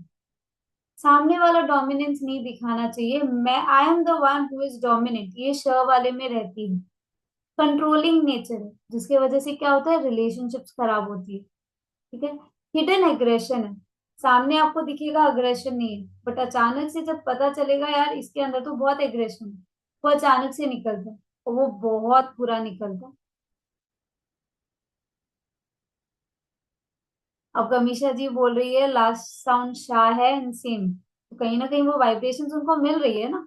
सामने वाला डोमिनेंस नहीं दिखाना चाहिए। मैं I am the one who is dominant, ये श वाले में रहती है। कंट्रोलिंग नेचर है, जिसकी वजह से क्या होता है, रिलेशनशिप्स खराब होती है। ठीक है। हिडन एग्रेशन है, सामने आपको दिखेगा अग्रेशन नहीं है, बट अचानक से जब पता चलेगा यार इसके अंदर तो बहुत एग्रेशन है, वो अचानक से निकलता है और वो बहुत बुरा निकलता है। अब कमीशा जी बोल रही है लास्ट साउंड शाह है एंड सेम, तो कहीं ना कहीं वो वाइब्रेशंस उनको मिल रही है ना।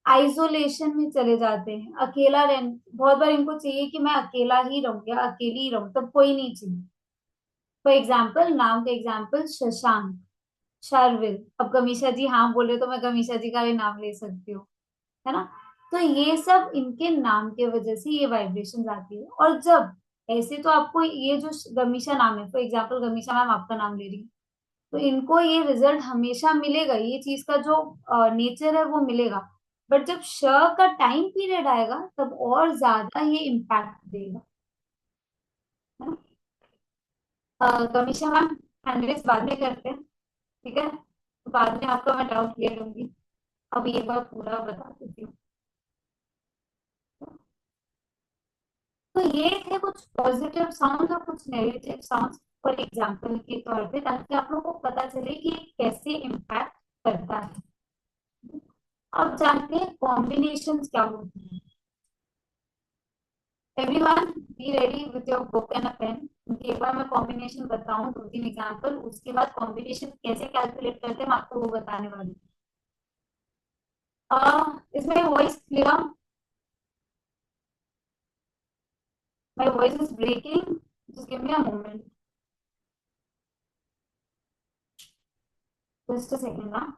आइसोलेशन में चले जाते हैं, अकेला रह, बहुत बार इनको चाहिए कि मैं अकेला ही रहूं या अकेली ही रहूं, तब कोई नहीं चाहिए। फॉर एग्जाम्पल, नाम का एग्जाम्पल शशांक, शार्विल। अब गमीशा जी हाँ बोले तो मैं गमीशा जी का भी नाम ले सकती हूँ, है ना। तो ये सब इनके नाम के वजह से ये वाइब्रेशंस आती है। और जब ऐसे तो आपको ये जो गमीशा नाम है, फॉर एग्जाम्पल गमीशा मैम आपका नाम ले रही है, तो इनको ये रिजल्ट हमेशा मिलेगा, ये चीज का जो नेचर है वो मिलेगा। बट जब श का टाइम पीरियड आएगा तब और ज्यादा ये इम्पैक्ट देगा, है ना। कमीशा मैम एनालिसिस बाद में करते हैं, ठीक है, तो बाद में आपका मैं डाउट क्लियर लूंगी। अब ये बात पूरा बता देती हूँ। तो ये थे कुछ पॉजिटिव साउंड और कुछ नेगेटिव साउंड, फॉर एग्जाम्पल के तौर पे, ताकि आप लोगों को पता चले कि ये कैसे इम्पैक्ट करता है। अब जानते हैं कॉम्बिनेशंस क्या होती हैं। Everyone be ready with your book and a pen, क्योंकि एक बार मैं कॉम्बिनेशन बताऊं, दो तीन एग्जाम्पल, उसके बाद कॉम्बिनेशन कैसे कैलकुलेट करते हैं मैं आपको वो बताने वाली हूँ। इसमें voice clear, my voice is breaking, just give me a moment, just a second ना।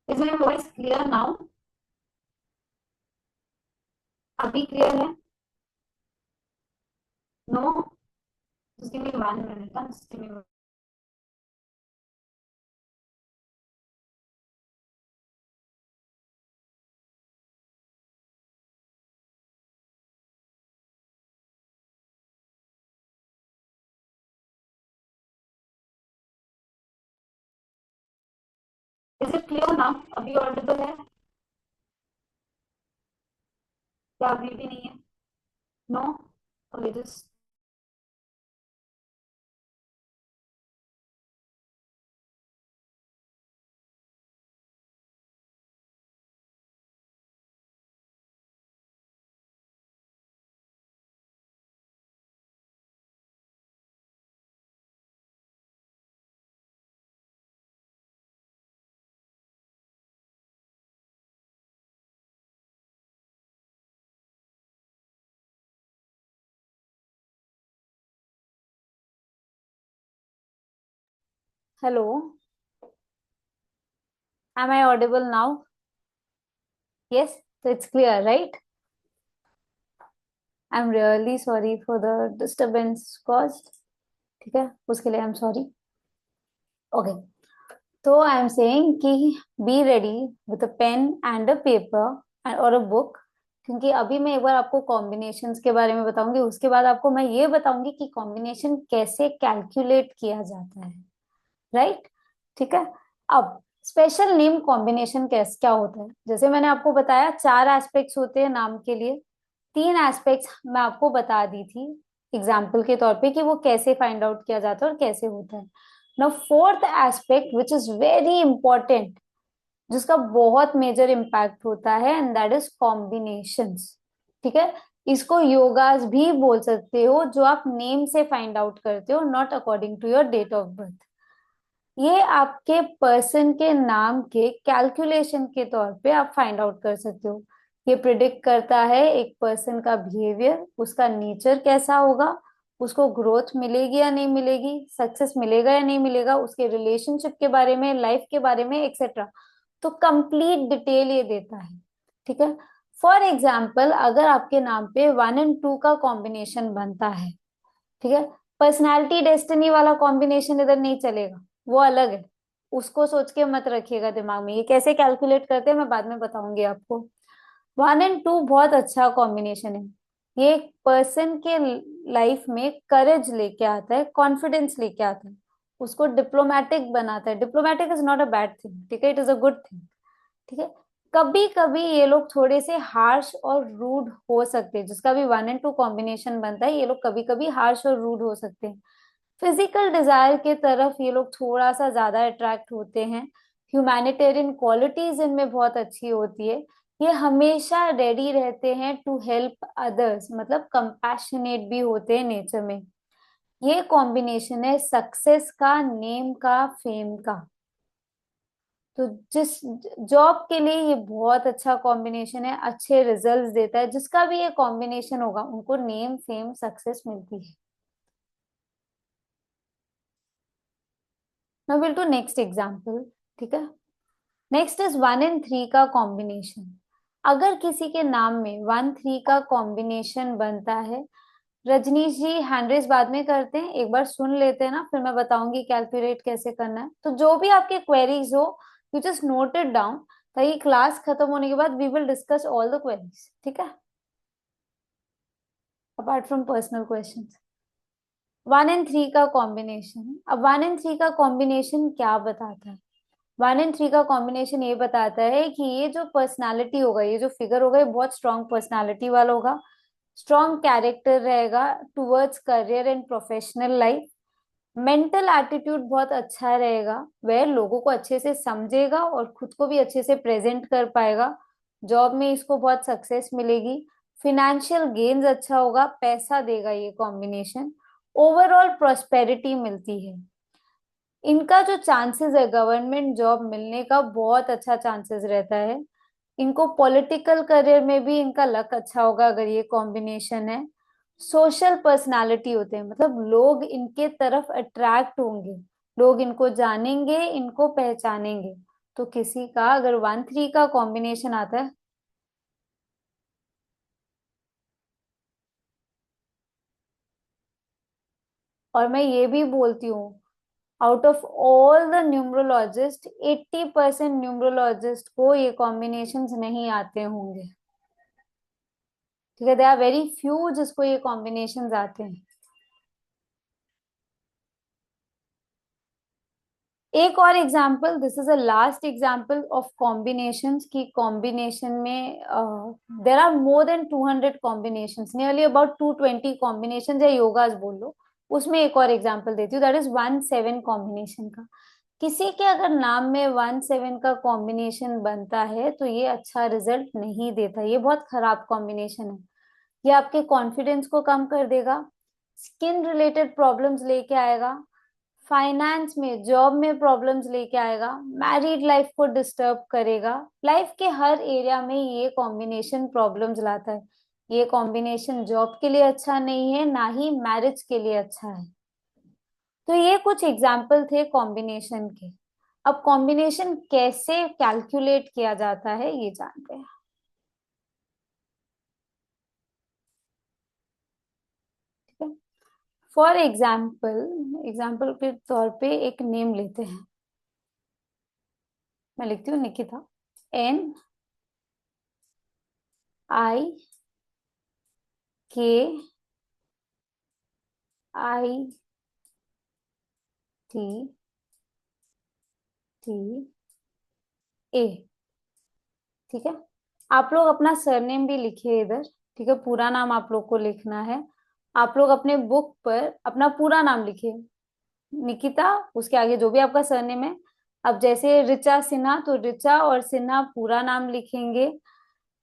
इसमें वॉइस क्लियर नाउ, अभी क्लियर है? No, just give me 1 minute, just give me is it clear now, अभी ऑडिबल है या अभी भी नहीं है? No, okay just, hello, am I audible now? Yes, so it's clear, right? I'm really sorry for the disturbance caused. ठीक है, उसके लिए I'm sorry. Okay, तो आई एम सेइंग कि be ready with a pen and a paper और a book, क्योंकि अभी मैं एक बार आपको कॉम्बिनेशंस के बारे में बताऊंगी, उसके बाद आपको मैं ये बताऊंगी कि कॉम्बिनेशन कैसे कैलकुलेट किया जाता है, राइट। ठीक है। अब स्पेशल नेम कॉम्बिनेशन कैसे क्या होता है, जैसे मैंने आपको बताया चार एस्पेक्ट्स होते हैं नाम के लिए, तीन एस्पेक्ट्स मैं आपको बता दी थी एग्जाम्पल के तौर पे कि वो कैसे फाइंड आउट किया जाता है और कैसे होता है। Now fourth aspect which is very important, जिसका बहुत मेजर इम्पैक्ट होता है, एंड दैट इज कॉम्बिनेशंस। ठीक है। इसको योगास भी बोल सकते हो, जो आप नेम से फाइंड आउट करते हो, not according to your date of birth. ये आपके पर्सन के नाम के कैलकुलेशन के तौर पे आप फाइंड आउट कर सकते हो। ये प्रिडिक्ट करता है एक पर्सन का बिहेवियर, उसका नेचर कैसा होगा, उसको ग्रोथ मिलेगी या नहीं मिलेगी, सक्सेस मिलेगा या नहीं मिलेगा, उसके रिलेशनशिप के बारे में, लाइफ के बारे में, एक्सेट्रा। तो कंप्लीट डिटेल ये देता है। ठीक है। फॉर एग्जाम्पल, अगर आपके नाम पे 1 और 2 का कॉम्बिनेशन बनता है, ठीक है, पर्सनालिटी डेस्टिनी वाला कॉम्बिनेशन इधर नहीं चलेगा, वो अलग है। उसको सोच के मत रखिएगा दिमाग में। ये कैसे कैलकुलेट करते हैं मैं बाद में बताऊंगी आपको। 1 और 2 बहुत अच्छा कॉम्बिनेशन है। ये एक पर्सन के लाइफ में करेज लेके आता है, कॉन्फिडेंस लेके आता है, उसको डिप्लोमेटिक बनाता है। Diplomatic is not a bad thing, ठीक है, it is a good thing. ठीक है। कभी कभी ये लोग थोड़े से हार्श और रूड हो सकते हैं, जिसका भी 1 और 2 कॉम्बिनेशन बनता है, ये लोग कभी कभी हार्श और रूड हो सकते हैं। फिजिकल डिजायर के तरफ ये लोग थोड़ा सा ज्यादा अट्रैक्ट होते हैं। ह्यूमैनिटेरियन क्वालिटीज इनमें बहुत अच्छी होती है। ये हमेशा रेडी रहते हैं टू हेल्प अदर्स, मतलब कंपैशनेट भी होते हैं नेचर में। ये कॉम्बिनेशन है सक्सेस का, नेम का, फेम का। तो जिस जॉब के लिए ये बहुत अच्छा कॉम्बिनेशन है, अच्छे रिजल्ट्स देता है। जिसका भी ये कॉम्बिनेशन होगा उनको नेम, फेम, सक्सेस मिलती है। Now will to next example. ठीक है। नेक्स्ट इज 1 और 3 का कॉम्बिनेशन। अगर किसी के नाम में 1 3 का कॉम्बिनेशन बनता है, रजनीश जी हैंड रेज बाद में करते हैं, एक बार सुन लेते हैं ना, फिर मैं बताऊंगी कैलकुलेट कैसे करना है। तो जो भी आपके क्वेरीज हो, you just note it down, ताकि क्लास खत्म होने के बाद we will discuss all the queries. ठीक है, अपार्ट फ्रॉम पर्सनल क्वेश्चंस। 1 और 3 का कॉम्बिनेशन। अब 1 और 3 का कॉम्बिनेशन क्या बताता है? 1 और 3 का कॉम्बिनेशन ये बताता है कि ये जो पर्सनालिटी होगा, ये जो फिगर होगा, ये बहुत स्ट्रांग पर्सनालिटी वाला होगा। स्ट्रांग कैरेक्टर रहेगा towards career and professional life. Mental attitude बहुत अच्छा रहेगा, वह लोगों को अच्छे से समझेगा और खुद को भी अच्छे से प्रेजेंट कर पाएगा। जॉब में इसको बहुत सक्सेस मिलेगी। फिनेंशियल गेन्स अच्छा होगा, पैसा देगा ये कॉम्बिनेशन। ओवरऑल प्रोस्पेरिटी मिलती है। इनका जो चांसेस है गवर्नमेंट जॉब मिलने का, बहुत अच्छा चांसेस रहता है। इनको पॉलिटिकल करियर में भी इनका लक अच्छा होगा अगर ये कॉम्बिनेशन है। सोशल पर्सनालिटी होते हैं, मतलब लोग इनके तरफ अट्रैक्ट होंगे, लोग इनको जानेंगे, इनको पहचानेंगे। तो किसी का अगर 1 3 का कॉम्बिनेशन आता है, और मैं ये भी बोलती हूँ, out of all the numerologist 80% numerologist को ये कॉम्बिनेशंस नहीं आते होंगे। ठीक है, दे आर वेरी फ्यू जिसको ये कॉम्बिनेशंस आते हैं। एक और example, this is a last example of combinations की कॉम्बिनेशन में there are more than 200 combinations, nearly about 220 combination, या योगास बोल लो। उसमें एक और एग्जाम्पल देती हूँ, दैट इज 1 7 कॉम्बिनेशन का। किसी के अगर नाम में 1 7 का कॉम्बिनेशन बनता है तो ये अच्छा रिजल्ट नहीं देता, ये बहुत खराब कॉम्बिनेशन है। ये आपके कॉन्फिडेंस को कम कर देगा, स्किन रिलेटेड प्रॉब्लम्स लेके आएगा, फाइनेंस में, जॉब में प्रॉब्लम्स लेके आएगा, मैरिड लाइफ को डिस्टर्ब करेगा। लाइफ के हर एरिया में ये कॉम्बिनेशन प्रॉब्लम्स लाता है। ये कॉम्बिनेशन जॉब के लिए अच्छा नहीं है, ना ही मैरिज के लिए अच्छा है। तो ये कुछ एग्जाम्पल थे कॉम्बिनेशन के। अब कॉम्बिनेशन कैसे कैलकुलेट किया जाता है ये जानते हैं। ठीक है। फॉर एग्जाम्पल, एग्जाम्पल के तौर पे एक नेम लेते हैं। मैं लिखती हूँ निकिता। NIKITTA। ठीक है। आप लोग अपना सरनेम भी लिखिए इधर। ठीक है, पूरा नाम आप लोग को लिखना है। आप लोग अपने बुक पर अपना पूरा नाम लिखिए, निकिता, उसके आगे जो भी आपका सरनेम है। अब जैसे ऋचा सिन्हा, तो ऋचा और सिन्हा पूरा नाम लिखेंगे।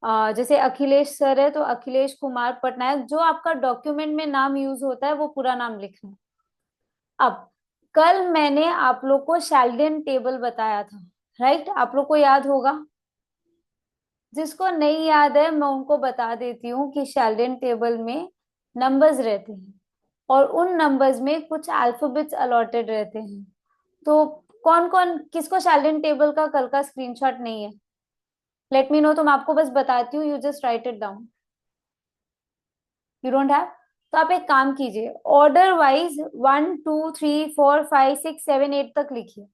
जैसे अखिलेश सर है तो अखिलेश कुमार पटनायक, जो आपका डॉक्यूमेंट में नाम यूज होता है वो पूरा नाम लिखना है। अब कल मैंने आप लोग को शेल्डन टेबल बताया था, राइट? आप लोग को याद होगा। जिसको नहीं याद है मैं उनको बता देती हूँ कि शेल्डन टेबल में नंबर्स रहते हैं, और उन नंबर्स में कुछ अल्फाबेट्स अलॉटेड रहते हैं। तो कौन कौन, किसको शेल्डन टेबल का कल का स्क्रीनशॉट नहीं है? लेट मी नो, तो मैं आपको बस बताती हूँ, you just right it down. You don't have? तो आप एक काम कीजिए, ऑर्डर वाइज 1 2 3 4 5 6 7 8 तक लिखिए।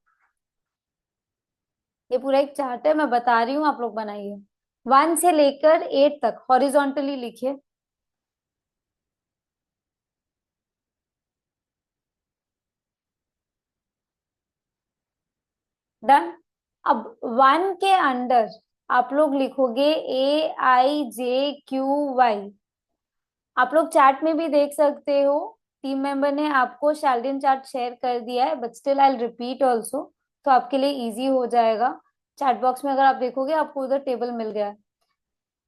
ये पूरा एक चार्ट है, मैं बता रही हूँ, आप लोग बनाइए। 1 से लेकर 8 तक हॉरिजॉन्टली लिखिए। डन। अब 1 के अंदर आप लोग लिखोगे AIJQY। आप लोग चैट में भी देख सकते हो, टीम मेंबर ने आपको शेल्डन चार्ट शेयर कर दिया है, but still I repeat also, तो आपके लिए इजी हो जाएगा। चैट बॉक्स में अगर आप देखोगे आपको उधर टेबल मिल गया है।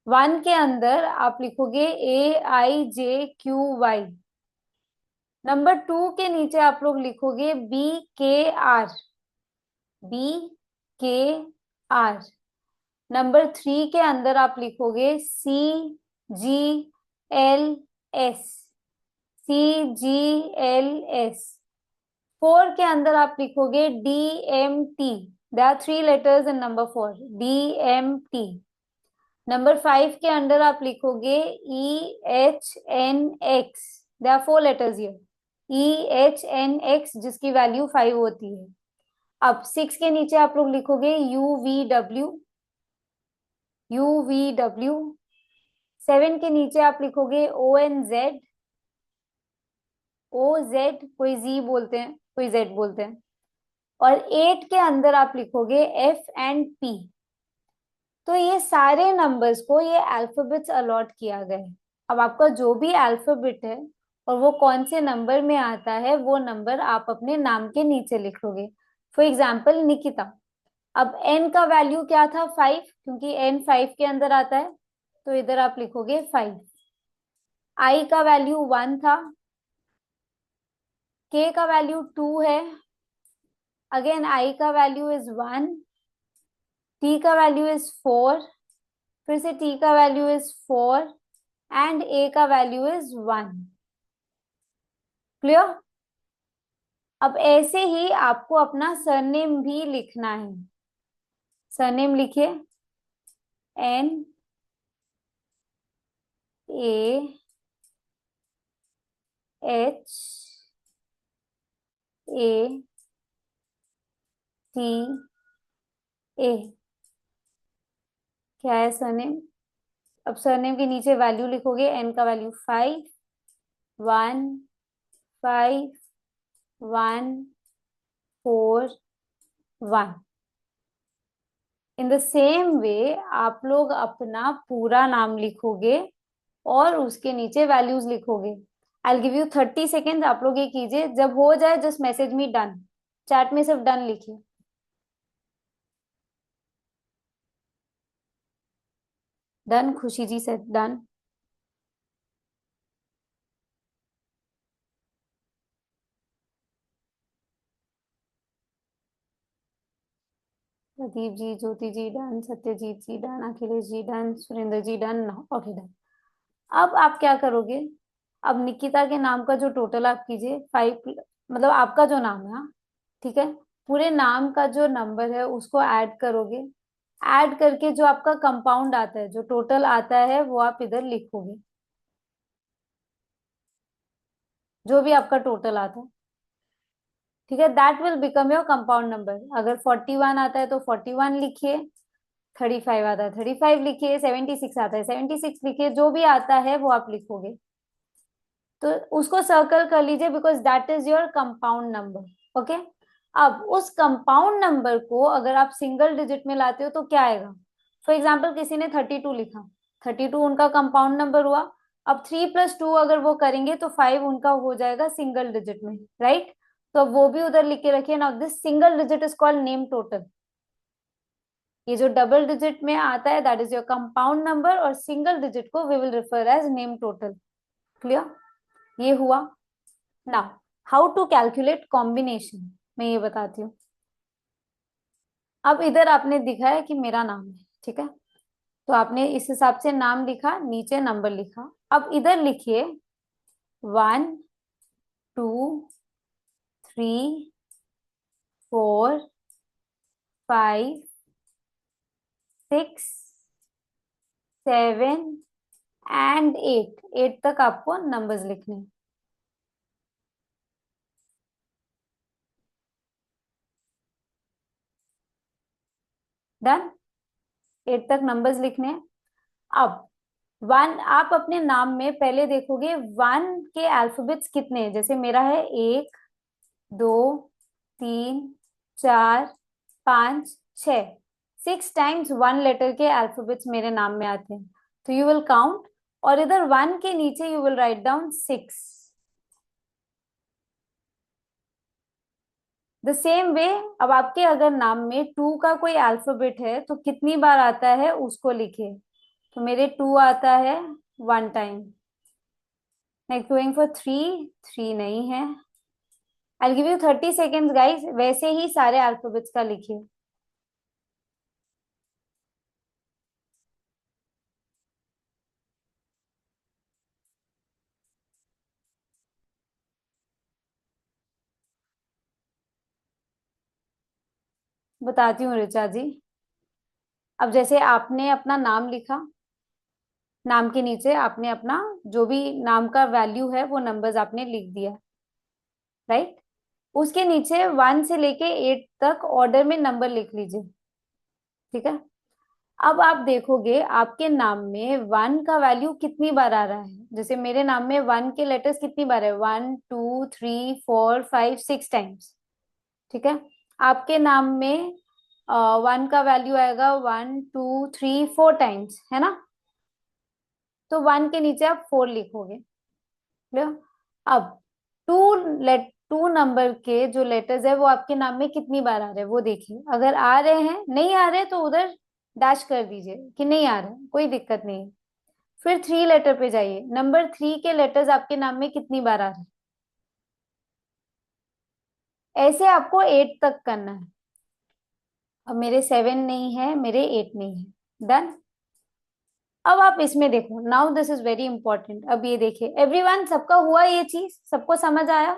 1 के अंदर आप लिखोगे AIJQY। नंबर 2 के नीचे आप लोग लिखोगे BKR। BKR। नंबर 3 के अंदर आप लिखोगे CGLS। CGLS। 4 के अंदर आप लिखोगे DMT। There are 3 letters in number 4। DMT। Number 5 के अंदर आप लिखोगे EHNX। There are 4 letters here. EHNX, जिसकी वैल्यू 5 होती है। अब 6 के नीचे आप लोग लिखोगे UVW। UVW। 7 के नीचे आप लिखोगे ONZ। OZ, कोई Z बोलते हैं, कोई Z बोलते हैं। और 8 के अंदर आप लिखोगे F&P। तो ये सारे नंबर्स को ये अल्फाबेट्स अलॉट किया गया है। अब आपका जो भी अल्फाबेट है और वो कौन से नंबर में आता है, वो नंबर आप अपने नाम के नीचे लिखोगे। For example Nikita. अब n का वैल्यू क्या था? 5, क्योंकि n 5 के अंदर आता है, तो इधर आप लिखोगे 5। i का वैल्यू 1 था। k का वैल्यू 2 है। अगेन i का वैल्यू इज 1। t का वैल्यू इज 4। फिर से t का वैल्यू इज 4। एंड a का वैल्यू इज 1। क्लियर? अब ऐसे ही आपको अपना सरनेम भी लिखना है। सरनेम लिखिए। NAHATA। क्या है सरनेम? अब सरनेम के नीचे वैल्यू लिखोगे। n का value 5, 1, 5, 1, 4, 1। In the same way आप लोग अपना पूरा नाम लिखोगे और उसके नीचे वैल्यूज लिखोगे। आई गिव यू 30 सेकेंड, आप लोग ये कीजिए। जब हो जाए just message me done. Chat में सिर्फ डन लिखिए। डन। खुशी जी से डन। प्रदीप जी, ज्योति जी डन, सत्यजीत जी डन, अखिलेश जी डन, सुरेंद्र जी डन। Okay done. अब आप क्या करोगे? अब निकिता के नाम का जो टोटल आप कीजिए 5, मतलब आपका जो नाम है, हाँ, ठीक है। पूरे नाम का जो नंबर है उसको ऐड करोगे। ऐड करके जो आपका कंपाउंड आता है, जो टोटल आता है, वो आप इधर लिखोगे। जो भी आपका टोटल आता है, ठीक है, that will become your compound number. अगर 41 आता है तो 41 लिखिए। 35 आता है 35 लिखिए। 76 आता है 76 लिखिए। जो भी आता है वो आप लिखोगे। तो उसको सर्कल कर लीजिए, because that is your compound number. Okay. अब उस कंपाउंड नंबर को अगर आप सिंगल डिजिट में लाते हो तो क्या आएगा? फॉर एग्जाम्पल किसी ने 32 लिखा। 32 उनका कंपाउंड नंबर हुआ। अब 3 + 2 अगर वो करेंगे तो 5 उनका हो जाएगा सिंगल डिजिट में, राइट? तो अब वो भी उधर लिख के रखिए। Now this single digit is called name total. ये जो डबल डिजिट में आता है that is your compound number, और सिंगल डिजिट को we will refer as name total. Clear? ये हुआ। Now how to calculate combination, मैं ये बताती हूँ। अब इधर आपने दिखा है कि मेरा नाम है, ठीक है, तो आपने इस हिसाब से नाम लिखा, नीचे नंबर लिखा। अब इधर लिखिए 1 2 3 4 5 6 7 एंड 8, 8 तक आपको नंबर्स लिखने हैं। डन। 8 तक नंबर्स लिखने हैं। अब वन, आप अपने नाम में पहले देखोगे वन के अल्फाबेट्स कितने हैं। जैसे मेरा है 1, 2, 3, 4, 5, 6, 6 टाइम्स वन लेटर के अल्फाबेट्स मेरे नाम में आते हैं। तो यू विल काउंट, और इधर वन के नीचे you will write down 6। The same way, अब आपके अगर नाम में टू का कोई अल्फाबेट है तो कितनी बार आता है उसको लिखे। तो मेरे टू आता है 1 time. Next going for three, three नहीं है। आई गिव यू 30 सेकेंड्स गाइस, वैसे ही सारे अल्फाबेट्स का लिखिए। बताती हूँ ऋचा जी। अब जैसे आपने अपना नाम लिखा, नाम के नीचे आपने अपना जो भी नाम का वैल्यू है वो नंबर्स आपने लिख दिया, राइट। उसके नीचे 1 से लेके 8 तक ऑर्डर में नंबर लिख लीजिए, ठीक है। अब आप देखोगे आपके नाम में वन का वैल्यू कितनी बार आ रहा है। जैसे मेरे नाम में वन के लेटर्स कितनी बार है, 1, 2, 3, 4, 5, 6 टाइम्स, ठीक है। आपके नाम में वन का वैल्यू आएगा 1, 2, 3, 4 टाइम्स, है ना। तो वन के नीचे आप 4 लिखोगे, क्लियर। अब टू नंबर के जो लेटर्स है वो आपके नाम में कितनी बार आ रहे हैं वो देखिए। अगर आ रहे हैं, नहीं आ रहे तो उधर डैश कर दीजिए कि नहीं आ रहे, कोई दिक्कत नहीं है। फिर 3 लेटर पे जाइए, नंबर 3 के लेटर्स आपके नाम में कितनी बार आ रहे हैं। ऐसे आपको 8 तक करना है। अब मेरे 7 नहीं है, मेरे 8 नहीं है। डन। अब आप इसमें देखो, now this is very important. अब ये देखिए एवरीवन, सबका हुआ ये चीज, सबको समझ आया।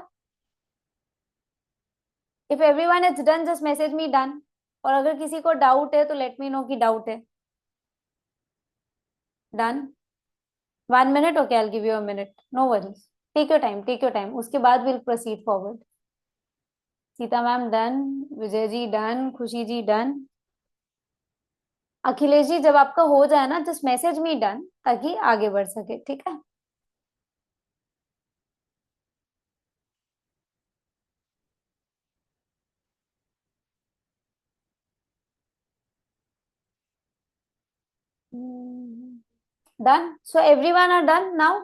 If everyone is done just message me done, और अगर किसी को डाउट है तो लेट मी नो कि डाउट है। Done. 1 minute, okay, I give you a minute, no worries. Take your time, take your time, उसके बाद will proceed forward. Sita ma'am done, Vijay ji done, Khushi ji done. Akhilesh ji जब आपका हो जाए ना जस्ट मैसेज मी डन, ताकि आगे बढ़ सके, ठीक है। Done, so everyone are done now,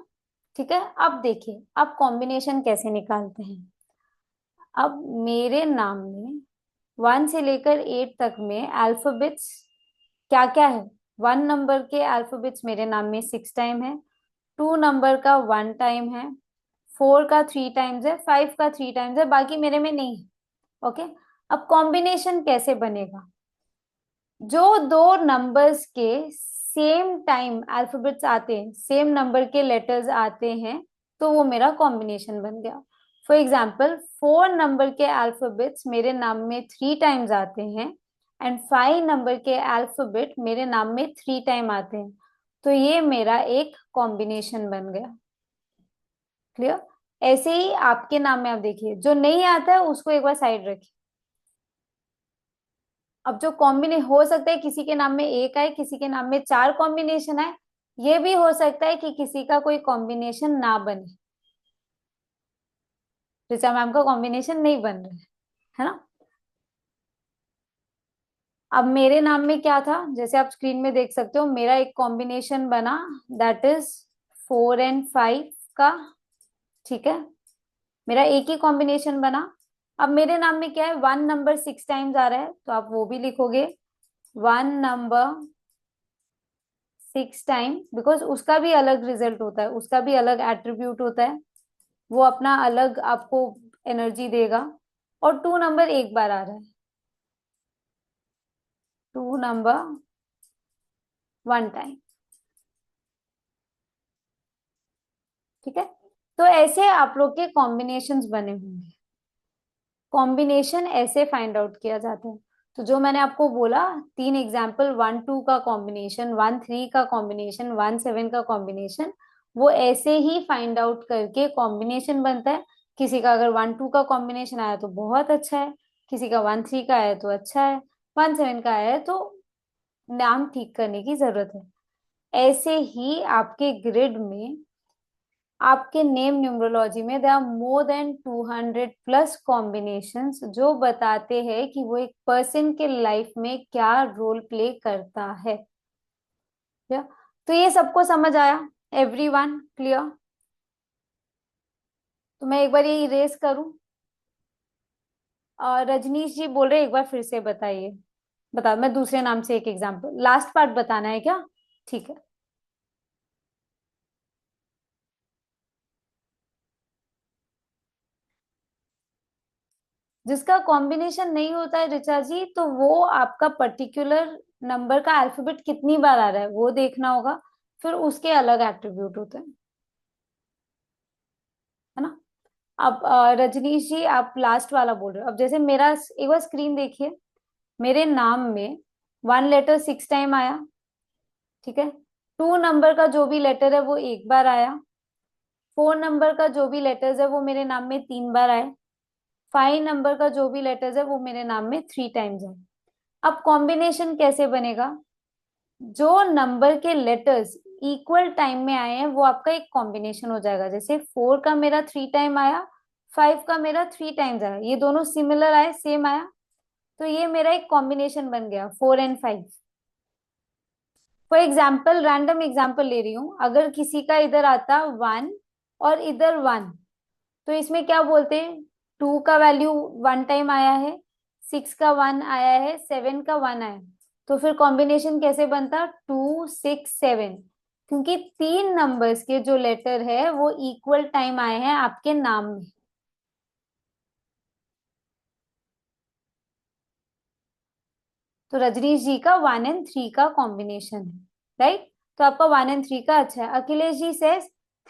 ठीक है। अब देखिए अब कॉम्बिनेशन कैसे निकालते हैं। अब मेरे नाम में 1 से लेकर 8 तक में अल्फाबेट्स क्या क्या है। 1 नंबर के अल्फाबेट्स मेरे नाम में 6 टाइम है, 2 नंबर का 1 टाइम है, 4 का 3 टाइम्स है, 5 का 3 टाइम्स है, बाकी मेरे में नहीं है। ओके। अब कॉम्बिनेशन कैसे बनेगा। जो दो नंबर्स के सेम टाइम अल्फाबेट्स आते हैं, सेम नंबर के लेटर्स आते हैं, तो वो मेरा कॉम्बिनेशन बन गया। फॉर एग्जाम्पल 4 नंबर के अल्फाबेट्स मेरे नाम में 3 टाइम्स आते हैं, एंड 5 नंबर के अल्फाबेट मेरे नाम में 3 टाइम आते हैं। तो ये मेरा एक कॉम्बिनेशन बन गया, क्लियर। ऐसे ही आपके नाम में आप देखिए, जो नहीं आता है उसको एक बार साइड रखिए। अब जो कॉम्बिने हो सकता है किसी के नाम में एक आए, किसी के नाम में 4 कॉम्बिनेशन आए, ये भी हो सकता है कि किसी का कोई कॉम्बिनेशन ना बने। ऋचा मैम का कॉम्बिनेशन नहीं बन रहा है ना। अब मेरे नाम में क्या था, जैसे आप स्क्रीन में देख सकते हो, मेरा एक कॉम्बिनेशन बना, दैट इज 4 एंड 5 का, ठीक है। मेरा एक ही कॉम्बिनेशन बना। अब मेरे नाम में क्या है, 1 नंबर 6 टाइम्स आ रहा है, तो आप वो भी लिखोगे 1 नंबर 6 टाइम, बिकॉज उसका भी अलग रिजल्ट होता है, उसका भी अलग एट्रीब्यूट होता है, वो अपना अलग आपको एनर्जी देगा। और 2 नंबर एक बार आ रहा है, 2 नंबर 1 टाइम, ठीक है। तो ऐसे आप लोग के कॉम्बिनेशंस बने होंगे। कॉम्बिनेशन ऐसे फाइंड आउट किया जाता है। तो जो मैंने आपको बोला, तीन एग्जाम्पल, 1 2 का कॉम्बिनेशन, 1 3 का कॉम्बिनेशन, 1 7 का कॉम्बिनेशन, वो ऐसे ही फाइंड आउट करके कॉम्बिनेशन बनता है। किसी का अगर 1 2 का कॉम्बिनेशन आया तो बहुत अच्छा है, किसी का 1 3 का आया तो अच्छा है, 1 7 का आया है तो नाम ठीक करने की जरूरत है। ऐसे ही आपके ग्रिड में, आपके नेम न्यूमरोलॉजी में there are more than 200 plus combinations जो बताते हैं कि वो एक पर्सन के लाइफ में क्या रोल प्ले करता है। क्या? तो ये सबको समझ आया? Everyone clear? तो मैं एक बार ये इरेज करूं। और रजनीश जी बोल रहे एक बार फिर से बताइए। बता, मैं दूसरे नाम से एक एग्जांपल, लास्ट पार्ट बताना है क्या? ठीक है। जिसका कॉम्बिनेशन नहीं होता है ऋचा जी, तो वो आपका पर्टिकुलर नंबर का अल्फाबेट कितनी बार आ रहा है वो देखना होगा, फिर उसके अलग एट्रीब्यूट होते हैं, है ना? अब रजनीश जी आप लास्ट वाला बोल रहे हो। अब जैसे मेरा, एक बार स्क्रीन देखिए, मेरे नाम में 1 लेटर 6 टाइम आया, ठीक है। 2 नंबर का जो भी लेटर है वो एक बार आया। 4 नंबर का जो भी लेटर्स है वो मेरे नाम में 3 बार आए। 5 नंबर का जो भी लेटर्स है वो मेरे नाम में 3 टाइम्स आए। अब कॉम्बिनेशन कैसे बनेगा? जो नंबर के लेटर्स इक्वल टाइम में आए हैं वो आपका एक कॉम्बिनेशन हो जाएगा। जैसे 4 का मेरा 3 टाइम आया, 5 का मेरा 3 टाइम्स आया, ये दोनों सिमिलर आए, सेम आया, तो ये मेरा एक कॉम्बिनेशन बन गया 4 और 5। फॉर एग्जाम्पल, रैंडम एग्जाम्पल ले रही हूँ, अगर किसी का इधर आता 1 और इधर 1, तो इसमें क्या बोलते हैं? 2 का वैल्यू 1 टाइम आया है, 6 का 1 आया है, 7 का 1 आया है। तो फिर कॉम्बिनेशन कैसे बनता? 2 6 7, क्योंकि तीन नंबर्स के जो लेटर है वो इक्वल टाइम आए हैं आपके नाम में। तो रजनीश जी का 1 और 3 का कॉम्बिनेशन है, राइट? तो आपका 1 और 3 का अच्छा है। अखिलेश जी से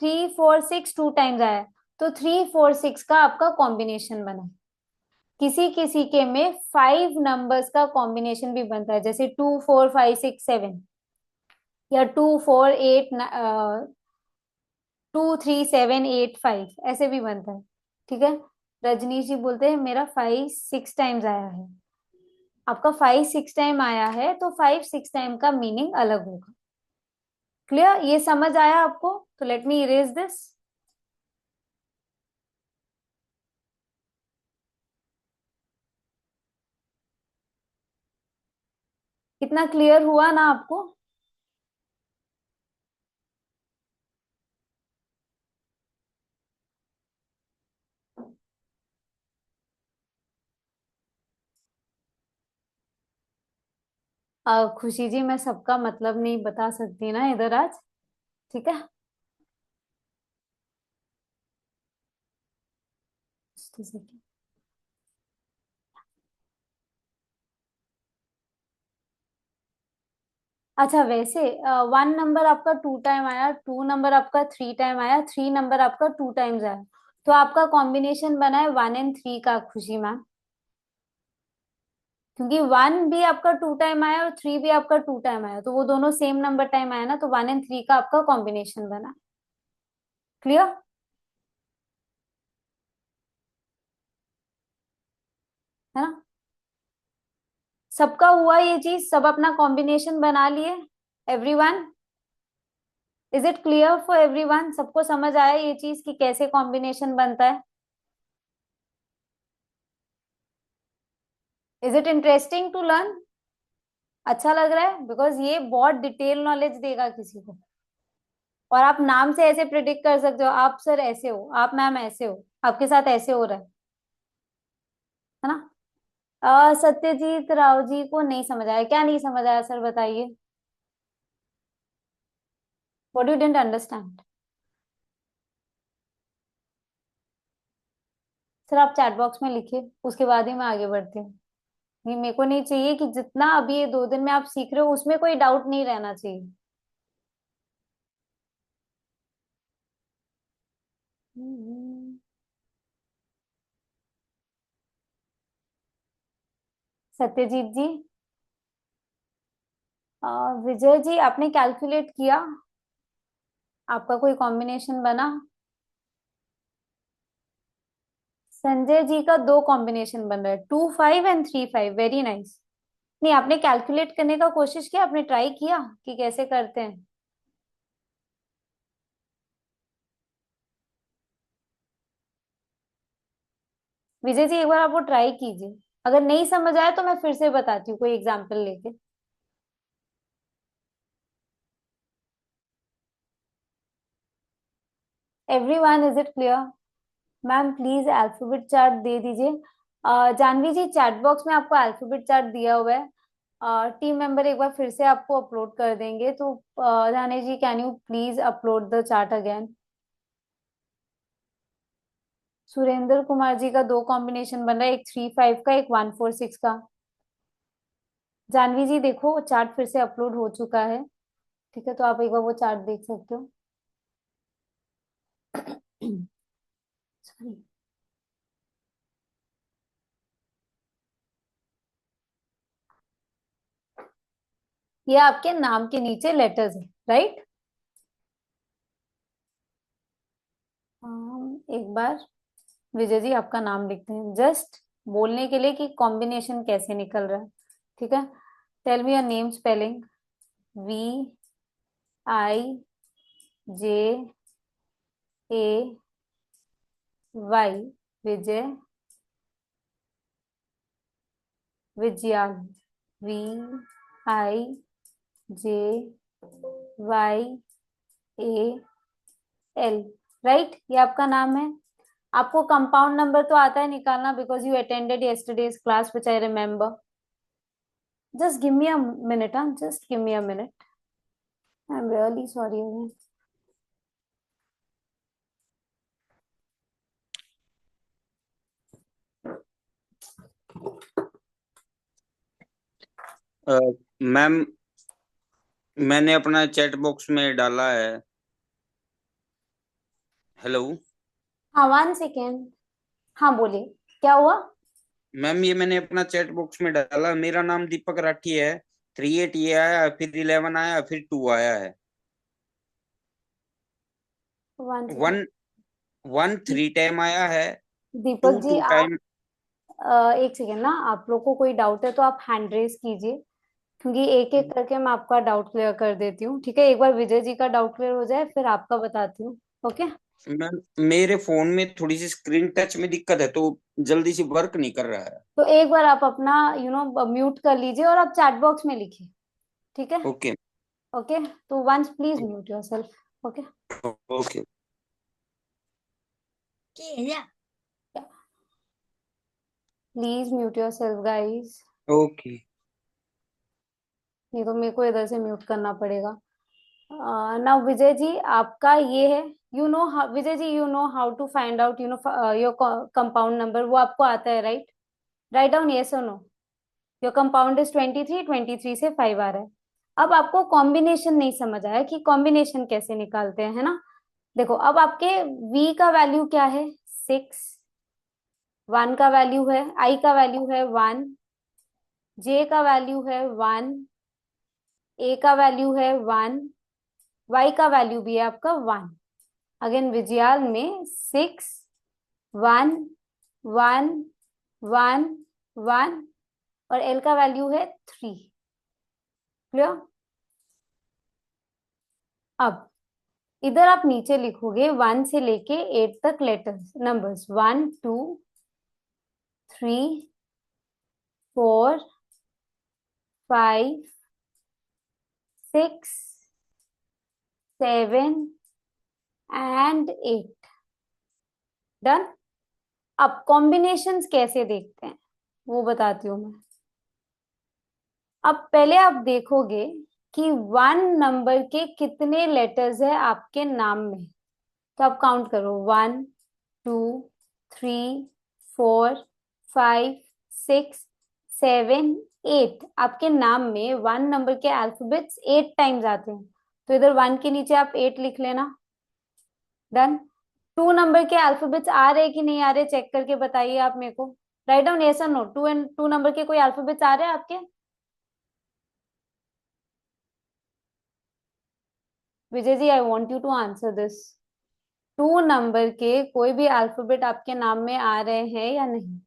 3 4 6 2 टाइम्स आया है, तो 3 4 6 का आपका कॉम्बिनेशन बना। किसी किसी के में 5 नंबर्स का कॉम्बिनेशन भी बनता है, जैसे 2 4 5 6 7, या 2 4 8, 2 3 7 8 5, ऐसे भी बनता है, ठीक है। रजनीश जी बोलते हैं मेरा 5 6 टाइम्स आया है। आपका 5 6 टाइम आया है तो 5 6 टाइम का मीनिंग अलग होगा। क्लियर? ये समझ आया आपको? तो लेट मी इरेज दिस। कितना क्लियर हुआ ना आपको? खुशी जी, मैं सबका मतलब नहीं बता सकती ना इधर आज, ठीक है। Just a second. अच्छा, वैसे 1 नंबर आपका 2 टाइम आया, 2 नंबर आपका 3 टाइम आया, 3 नंबर आपका 2 टाइम्स आया, तो आपका कॉम्बिनेशन बना है 1 और 3 का, खुशी मैम। क्योंकि 1 भी आपका 2 टाइम आया और 3 भी आपका 2 टाइम आया, तो वो दोनों सेम नंबर टाइम आया ना, तो 1 और 3 का आपका कॉम्बिनेशन बना। क्लियर? है ना? सबका हुआ ये चीज, सब अपना कॉम्बिनेशन बना लिए? Everyone, is it clear for everyone? सबको समझ आया ये चीज कि कैसे कॉम्बिनेशन बनता है? Is it interesting to learn? अच्छा लग रहा है? बिकॉज ये बहुत डिटेल नॉलेज देगा किसी को। और आप नाम से ऐसे प्रिडिक्ट कर सकते हो, आप सर ऐसे हो, आप मैम ऐसे हो, आपके साथ ऐसे हो रहा है ना? सत्यजीत राव जी को नहीं समझ आया, क्या नहीं समझ आया सर बताइए? What you didn't understand? Sir आप चैट बॉक्स में लिखिए, उसके बाद ही मैं आगे बढ़ती हूँ। ये मेरे को नहीं चाहिए कि जितना अभी ये 2 दिन में आप सीख रहे हो उसमें कोई डाउट नहीं रहना चाहिए। हम्म। सत्यजीत जी। विजय जी, आपने कैलकुलेट किया? आपका कोई कॉम्बिनेशन बना? संजय जी का दो कॉम्बिनेशन बन रहा है, 2 5 एंड 3 5, वेरी नाइस। नहीं, आपने कैलकुलेट करने का कोशिश किया, आपने ट्राई किया कि कैसे करते हैं? विजय जी, एक बार आप वो ट्राई कीजिए। अगर नहीं समझ आया तो मैं फिर से बताती हूँ कोई एग्जांपल लेके। Everyone, is it clear? Ma'am please alphabet chart दे दीजिए। जानवी जी, चैट बॉक्स में आपको अल्फाबेट चार्ट दिया हुआ है। टीम मेंबर एक बार फिर से आपको अपलोड कर देंगे, तो जाने जी, can you please upload the chart again? Surendra Kumar ji का दो कॉम्बिनेशन बन रहा है, एक 3 5 का, एक 1 4 6 का। जानवी जी देखो, चार्ट फिर से अपलोड हो चुका है। ठीक है, तो आप एक बार वो चार्ट देख सकते हो। सॉरी। ये आपके नाम के नीचे लेटर्स है, राइट? एक बार विजय जी आपका नाम लिखते हैं, जस्ट बोलने के लिए कि कॉम्बिनेशन कैसे निकल रहा है। ठीक है, tell me your name spelling. VIJAY, Vijay. Vijayal. VIJYAL, right? ये आपका नाम है। आपको कंपाउंड नंबर तो आता है निकालना, because you attended yesterday's class which I remember. Just give me a minute, हाँ, just give me a minute. I am really sorry. Ma'am, मैंने अपना चैट बॉक्स में डाला है। हेलो हाँ, 1 सेकेंड। हाँ, बोलिए, क्या हुआ? मैम, ये मैंने अपना चैट बॉक्स में डाला। मेरा नाम दीपक राठी है। 38 ये आया, फिर 11 आया, फिर 2 आया है। 1 सेकेंड। 1 3 टाइम आया है। दीपक टू जी, टू आप टाइम। 1 सेकेंड ना, आप लोग को कोई डाउट है तो आप हैंड रेस कीजिए, क्योंकि एक एक करके मैं आपका डाउट क्लियर कर देती हूँ। ठीक है, एक बार विजय जी का डाउट क्लियर हो जाए फिर आपका बताती हूँ। ओके। मैम, मेरे फोन में थोड़ी सी स्क्रीन टच में दिक्कत है, तो जल्दी से वर्क नहीं कर रहा है। तो एक बार आप अपना म्यूट कर लीजिए और आप चैट बॉक्स में लिखिए। ठीक है। ओके। ओके, तो once please mute yourself. Okay. Okay. Please mute yourself guys. Okay. नहीं तो मेरे को इधर से म्यूट करना पड़ेगा। नाउ विजय जी, आपका ये है, Vijay ji, you know how to find out your compound number, वो आपको आता है, राइट? राइट डाउन येस और नो। योर कंपाउंड इज 23, 23 से 5 आ रहा है। अब आपको कॉम्बिनेशन नहीं समझ आया कि कॉम्बिनेशन कैसे निकालते हैं, है ना? देखो, अब आपके v का वैल्यू क्या है? 6। 1 का वैल्यू है, i का वैल्यू है 1, j का वैल्यू है 1, a का वैल्यू है 1, y का वैल्यू भी है आपका 1। अगेन विजयाल में 6, 1, 1, 1, 1, और l का वैल्यू है 3। क्लियर? अब इधर आप नीचे लिखोगे 1 से लेके 8 तक लेटर्स, नंबर्स 1 2 3 4 5 6 7 एंड 8। डन। अब कॉम्बिनेशंस कैसे देखते हैं वो बताती हूँ मैं। अब पहले आप देखोगे कि 1 नंबर के कितने लेटर्स है आपके नाम में। तो आप काउंट करो, 1 2 3 4 5 6 7 8। आपके नाम में 1 नंबर के अल्फाबेट्स 8 टाइम्स आते हैं, तो इधर 1 के नीचे आप 8 लिख लेना। डन। 2 नंबर के अल्फाबेट्स आ रहे कि नहीं आ रहे चेक करके बताइए आप मेरे को। राइट डाउन यस और नो, 2 नंबर के कोई अल्फाबेट्स आ रहे हैं आपके? Vijay ji, I want you to answer this. 2 number के कोई भी अल्फाबेट आपके नाम में आ रहे हैं या नहीं?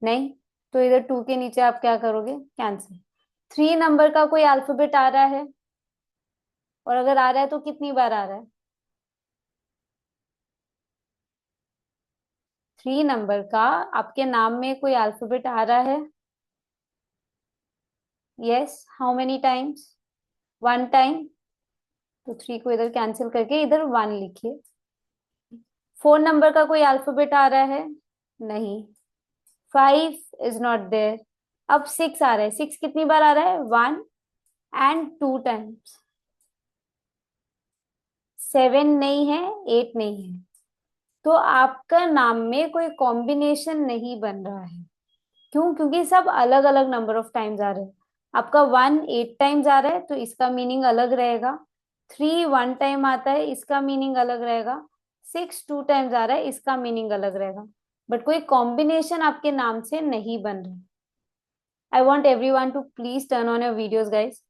नहीं? तो इधर 2 के नीचे आप क्या करोगे? कैंसिल। 3 नंबर का कोई अल्फाबेट आ रहा है? और अगर आ रहा है तो कितनी बार आ रहा है? 3 नंबर का आपके नाम में कोई अल्फाबेट आ रहा है? Yes, how many times? 1 time. तो 3 को इधर कैंसिल करके इधर 1 लिखिए। 4 नंबर का कोई अल्फाबेट आ रहा है? नहीं। 5 इज नॉट देयर। अब 6 आ रहा है। 6 कितनी बार आ रहा है? 1 and 2 टाइम्स। 7 नहीं है, 8 नहीं है। तो आपका नाम में कोई कॉम्बिनेशन नहीं बन रहा है। क्यों? क्योंकि सब अलग अलग नंबर ऑफ टाइम्स आ रहे हैं। आपका 1 8 टाइम्स आ रहा है तो इसका मीनिंग अलग रहेगा। 3 1 टाइम आता है, इसका मीनिंग अलग रहेगा। 6 2 टाइम्स आ रहा है, इसका मीनिंग अलग रहेगा। बट कोई कॉम्बिनेशन आपके नाम से नहीं बन रहा। I want every one two please turn on your videos guys.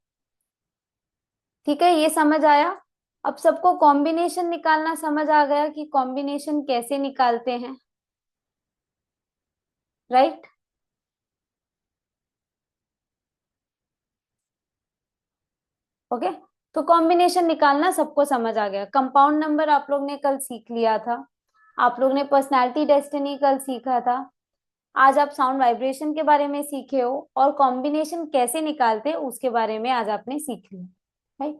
ठीक है, ये समझ आया? अब सबको कॉम्बिनेशन निकालना समझ आ गया कि कॉम्बिनेशन कैसे निकालते हैं, राइट? ओके। तो कॉम्बिनेशन निकालना सबको समझ आ गया। कंपाउंड नंबर आप लोग ने कल सीख लिया था। आप लोग ने पर्सनालिटी डेस्टिनी कल सीखा था। आज आप साउंड वाइब्रेशन के बारे में सीखे हो और कॉम्बिनेशन कैसे निकालते हैं उसके बारे में आज आपने सीख लिया, राइट?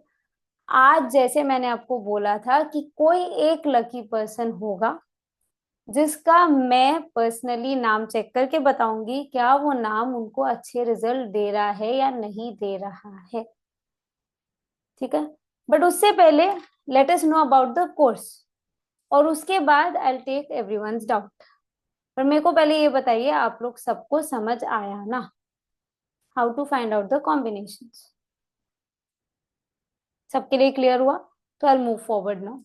आज जैसे मैंने आपको बोला था कि कोई एक लकी पर्सन होगा जिसका मैं पर्सनली नाम चेक करके बताऊंगी क्या वो नाम उनको अच्छे रिजल्ट दे रहा है या नहीं दे रहा है। ठीक है? बट उससे पहले let us know about the course, और उसके बाद आई टेक एवरीवन्स डाउट। पर मेरे को पहले ये बताइए, आप लोग सबको समझ आया ना how to find out the combinations? सबके लिए क्लियर हुआ? तो I move forward now.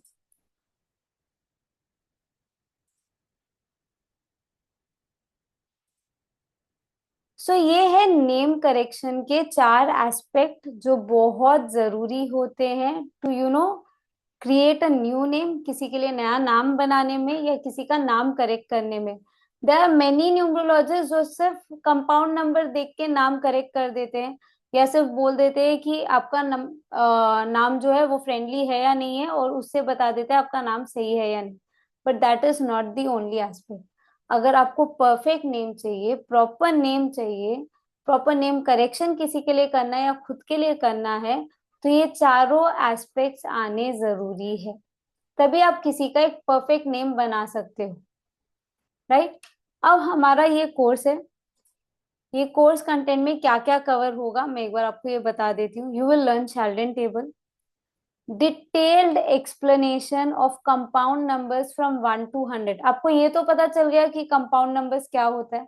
So ये है नेम करेक्शन के 4 एस्पेक्ट जो बहुत जरूरी होते हैं to create a new name, किसी के लिए नया नाम बनाने में या किसी का नाम करेक्ट करने में। देयर आर मेनी न्यूमरोलॉजिस्ट जो सिर्फ कंपाउंड नंबर देख के नाम करेक्ट कर देते हैं, या सिर्फ बोल देते हैं कि आपका नाम जो है वो फ्रेंडली है या नहीं है, और उससे बता देते हैं आपका नाम सही है या नहीं। But that is not the only aspect. अगर आपको परफेक्ट नेम चाहिए, प्रॉपर नेम चाहिए, प्रॉपर नेम करेक्शन किसी के लिए करना है या खुद के लिए करना है, तो ये चारों एस्पेक्ट्स आने जरूरी है। तभी आप किसी का एक परफेक्ट नेम बना सकते हो, राइट? अब हमारा ये कोर्स है, ये कोर्स कंटेंट में क्या क्या कवर होगा मैं एक बार आपको ये बता देती हूँ। You will learn Sheldon table, detailed explanation of compound numbers from 1 to 100। आपको ये तो पता चल गया कि कंपाउंड नंबर्स क्या होता है,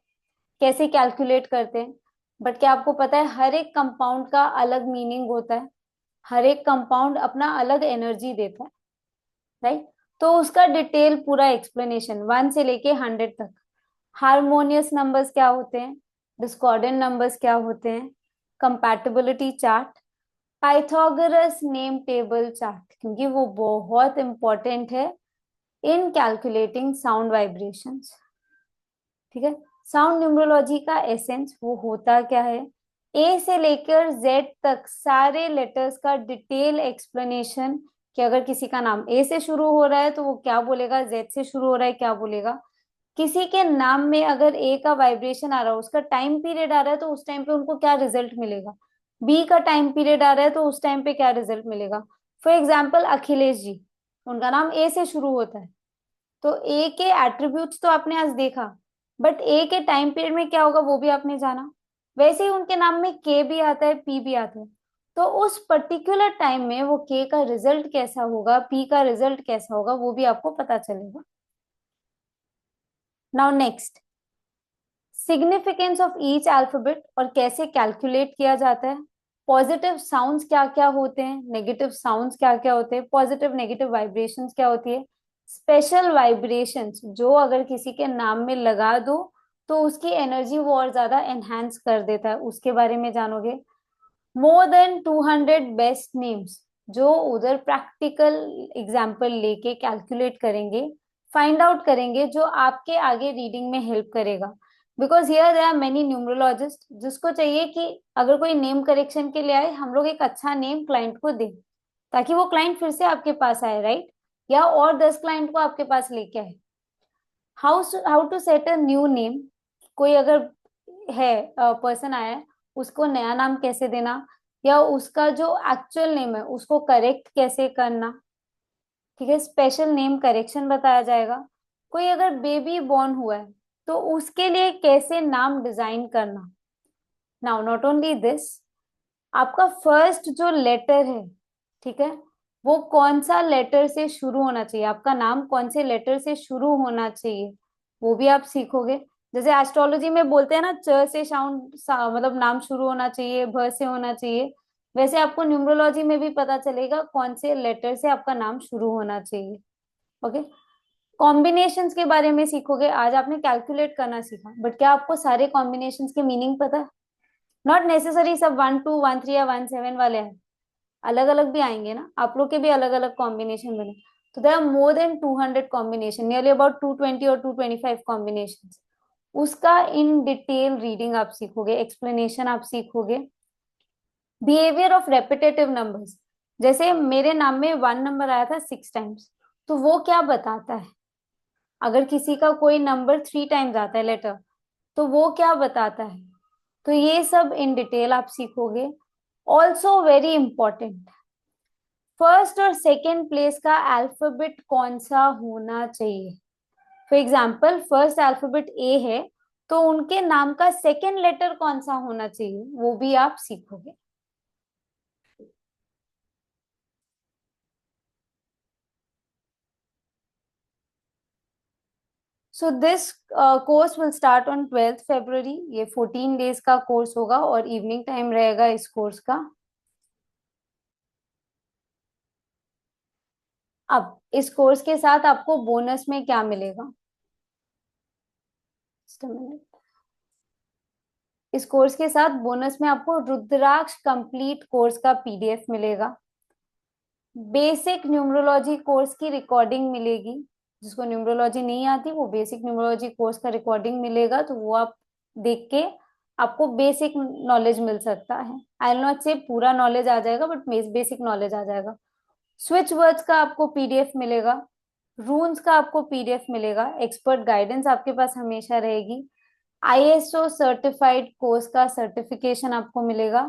कैसे कैलकुलेट करते हैं। बट क्या आपको पता है हर एक कंपाउंड का अलग मीनिंग होता है, हर एक कंपाउंड अपना अलग एनर्जी देता है, राइट? तो उसका डिटेल पूरा एक्सप्लेनेशन 1 से लेके 100 तक। हार्मोनियस नंबर्स क्या होते हैं, डिस्कॉर्डेंट नंबर्स क्या होते हैं, compatibility chart, Pythagoras name table chart, क्योंकि वो बहुत इंपॉर्टेंट है इन कैलकुलेटिंग साउंड वाइब्रेशंस। ठीक है? साउंड न्यूमरोलॉजी का एसेंस वो होता क्या है, ए से लेकर जेड तक सारे लेटर्स का डिटेल एक्सप्लेनेशन, कि अगर किसी का नाम ए से शुरू हो रहा है तो वो क्या बोलेगा, जेड से शुरू हो रहा है क्या बोलेगा, किसी के नाम में अगर ए का वाइब्रेशन आ रहा है, उसका टाइम पीरियड आ रहा है तो उस टाइम पे उनको क्या रिजल्ट मिलेगा, बी का टाइम पीरियड आ रहा है तो उस टाइम पे क्या रिजल्ट मिलेगा। फॉर एग्जाम्पल अखिलेश जी, उनका नाम ए से शुरू होता है, तो ए के एट्रीब्यूट्स तो आपने आज देखा, बट ए के टाइम पीरियड में क्या होगा वो भी आपने जाना। वैसे ही उनके नाम में के भी आता है, पी भी आता है, तो उस पर्टिकुलर टाइम में वो के का रिजल्ट कैसा होगा, पी का रिजल्ट कैसा होगा, वो भी आपको पता चलेगा। Now next, significance of each alphabet और कैसे कैलकुलेट किया जाता है। पॉजिटिव साउंड्स क्या क्या होते हैं, नेगेटिव साउंड्स क्या क्या होते हैं, पॉजिटिव नेगेटिव वाइब्रेशंस क्या होती है, स्पेशल वाइब्रेशंस जो अगर किसी के नाम में लगा दो तो उसकी एनर्जी वो और ज्यादा एनहांस कर देता है, उसके बारे में जानोगे। मोर देन 200 बेस्ट नेम्स, जो उधर प्रैक्टिकल एग्जाम्पल लेके कैलकुलेट करेंगे, फाइंड आउट करेंगे, जो आपके आगे रीडिंग में हेल्प करेगा। Because here there are many numerologist जिसको चाहिए कि अगर कोई नेम करेक्शन के लिए आए, हम लोग एक अच्छा नेम क्लाइंट को दें, ताकि वो क्लाइंट फिर से आपके पास आए, राइट? या और 10 क्लाइंट को आपके पास लेके आए। How to set a new name. कोई अगर है पर्सन आया है, उसको नया नाम कैसे देना, या उसका जो एक्चुअल नेम है उसको करेक्ट कैसे करना, ठीक है, स्पेशल नेम करेक्शन बताया जाएगा। कोई अगर बेबी बॉर्न हुआ है, तो उसके लिए कैसे नाम डिजाइन करना। नाउ नॉट ओनली दिस, आपका फर्स्ट जो लेटर है, ठीक है, वो कौन सा लेटर से शुरू होना चाहिए, आपका नाम कौन से लेटर से शुरू होना चाहिए, वो भी आप सीखोगे। जैसे एस्ट्रोलॉजी में बोलते हैं ना, च से साउंड मतलब नाम शुरू होना चाहिए, भ से होना चाहिए, वैसे आपको न्यूमरोलॉजी में भी पता चलेगा कौन से लेटर से आपका नाम शुरू होना चाहिए। ओके। कॉम्बिनेशंस के बारे में सीखोगे। आज आपने कैलकुलेट करना सीखा, बट क्या आपको सारे कॉम्बिनेशंस के मीनिंग पता है? नॉट नेसेसरी सब 1 2 1 3 या 1 7 वाले हैं, अलग अलग भी आएंगे ना, आप लोग के भी अलग अलग कॉम्बिनेशन बने। तो there are more than 200 combination, nearly about 220 और 225 कॉम्बिनेशन। उसका इन डिटेल रीडिंग आप सीखोगे, एक्सप्लेनेशन आप सीखोगे। बिहेवियर ऑफ रेपिटेटिव नंबर्स, जैसे मेरे नाम में 1 नंबर आया था 6 टाइम्स, तो वो क्या बताता है। अगर किसी का कोई नंबर 3 टाइम्स आता है लेटर, तो वो क्या बताता है। तो ये सब इन डिटेल आप सीखोगे। ऑल्सो वेरी इंपॉर्टेंट, फर्स्ट और सेकेंड प्लेस का अल्फाबेट कौन सा होना चाहिए। फॉर एग्जाम्पल फर्स्ट अल्फाबेट ए है, तो उनके नाम का सेकेंड लेटर कौन सा होना चाहिए, वो भी आप सीखोगे। So this course will start on 12 फरवरी। ये 14 डेज का कोर्स होगा और इवनिंग टाइम रहेगा इस कोर्स का। अब इस कोर्स के साथ आपको बोनस में क्या मिलेगा। Just a minute। इस कोर्स के साथ बोनस में आपको रुद्राक्ष कंप्लीट कोर्स का पीडीएफ मिलेगा। बेसिक न्यूमरोलॉजी कोर्स की रिकॉर्डिंग मिलेगी। जिसको न्यूमरोलॉजी नहीं आती, वो बेसिक न्यूमरोलॉजी कोर्स का रिकॉर्डिंग मिलेगा, तो वो आप देख के आपको बेसिक नॉलेज मिल सकता है। आई विल नॉट से पूरा नॉलेज आ जाएगा, बट बेसिक नॉलेज आ जाएगा। स्विच वर्ड्स का आपको पीडीएफ मिलेगा। रून्स का आपको पीडीएफ मिलेगा। एक्सपर्ट गाइडेंस आपके पास हमेशा रहेगी। आईएसओ सर्टिफाइड कोर्स का सर्टिफिकेशन आपको मिलेगा।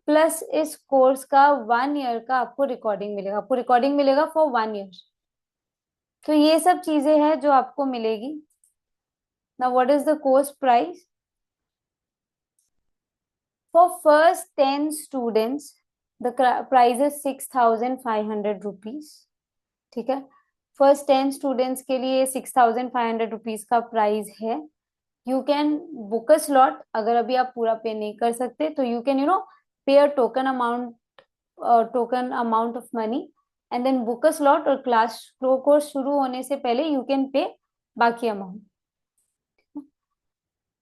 प्लस इस कोर्स का 1 ईयर का आपको रिकॉर्डिंग मिलेगा, आपको रिकॉर्डिंग मिलेगा फॉर 1 ईयर। तो ये सब चीजें हैं जो आपको मिलेगी। Now what is the course price for first 10 students. The price is 6,500 rupees. ठीक है, फर्स्ट 10 स्टूडेंट्स के लिए 6,500 रुपीज का प्राइस है। You can book a slot, अगर अभी आप पूरा पे नहीं कर सकते तो you can pay a token amount of money and then book a slot, और क्लास कोर्स शुरू होने से पहले यू कैन पे बाकी अमाउंट।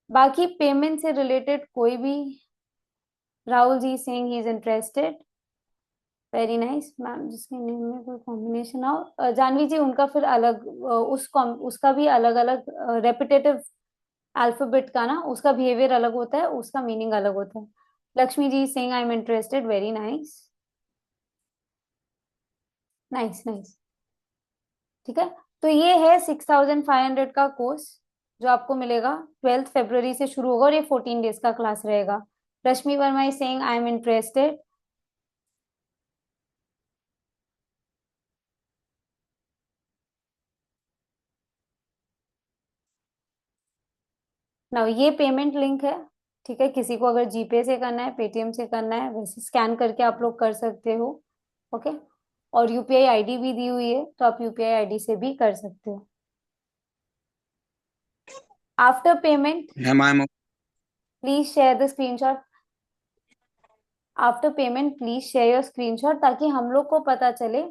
बाकी पेमेंट से रिलेटेड कोई भी, Rahul ji Singh he is interested, very nice ma'am, जिसके नेम में कोई कॉम्बिनेशन हो। जानवी जी उनका फिर अलग उसका भी अलग अलग रेपिटेटिव अल्फाबेट का ना, उसका बिहेवियर अलग होता है, उसका मीनिंग अलग होता है। Lakshmi ji Singh I am interested, very nice, nice nice. ठीक है, तो ये है 6,500 का कोर्स जो आपको मिलेगा। 12 फरवरी से शुरू होगा और ये 14 डेज का क्लास रहेगा। Rashmi Varma is saying I am interested. ना ये पेमेंट लिंक है, ठीक है, किसी को अगर जीपे से करना है, पेटीएम से करना है, वैसे स्कैन करके आप लोग कर सकते हो। ओके, और यूपीआई आईडी भी दी हुई है, तो आप यूपीआई आईडी से भी कर सकते हो। After payment ma'am I am please share the screenshot. After payment please share your screenshot, ताकि हम लोग को पता चले।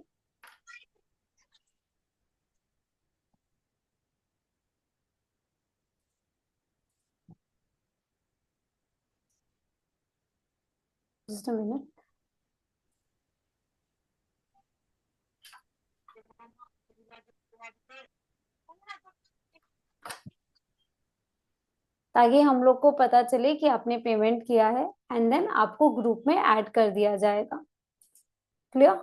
Just a minute. ताकि हम लोग को पता चले कि आपने पेमेंट किया है, एंड देन आपको ग्रुप में ऐड कर दिया जाएगा। क्लियर?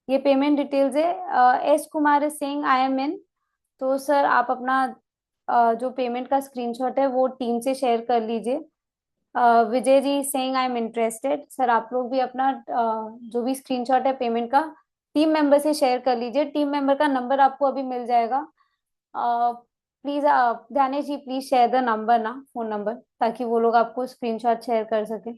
ये पेमेंट डिटेल्स है। S Kumar is saying I am in. तो सर आप अपना जो पेमेंट का स्क्रीनशॉट है वो टीम से शेयर कर लीजिए। Vijay ji saying I am interested. Sir आप लोग भी अपना जो भी स्क्रीनशॉट है पेमेंट का टीम मेंबर से शेयर कर लीजिए। टीम मेंबर का नंबर आपको अभी मिल जाएगा। Please Danesh ji please share the number ना, फोन नंबर, ताकि वो लोग आपको स्क्रीनशॉट शेयर कर सके। है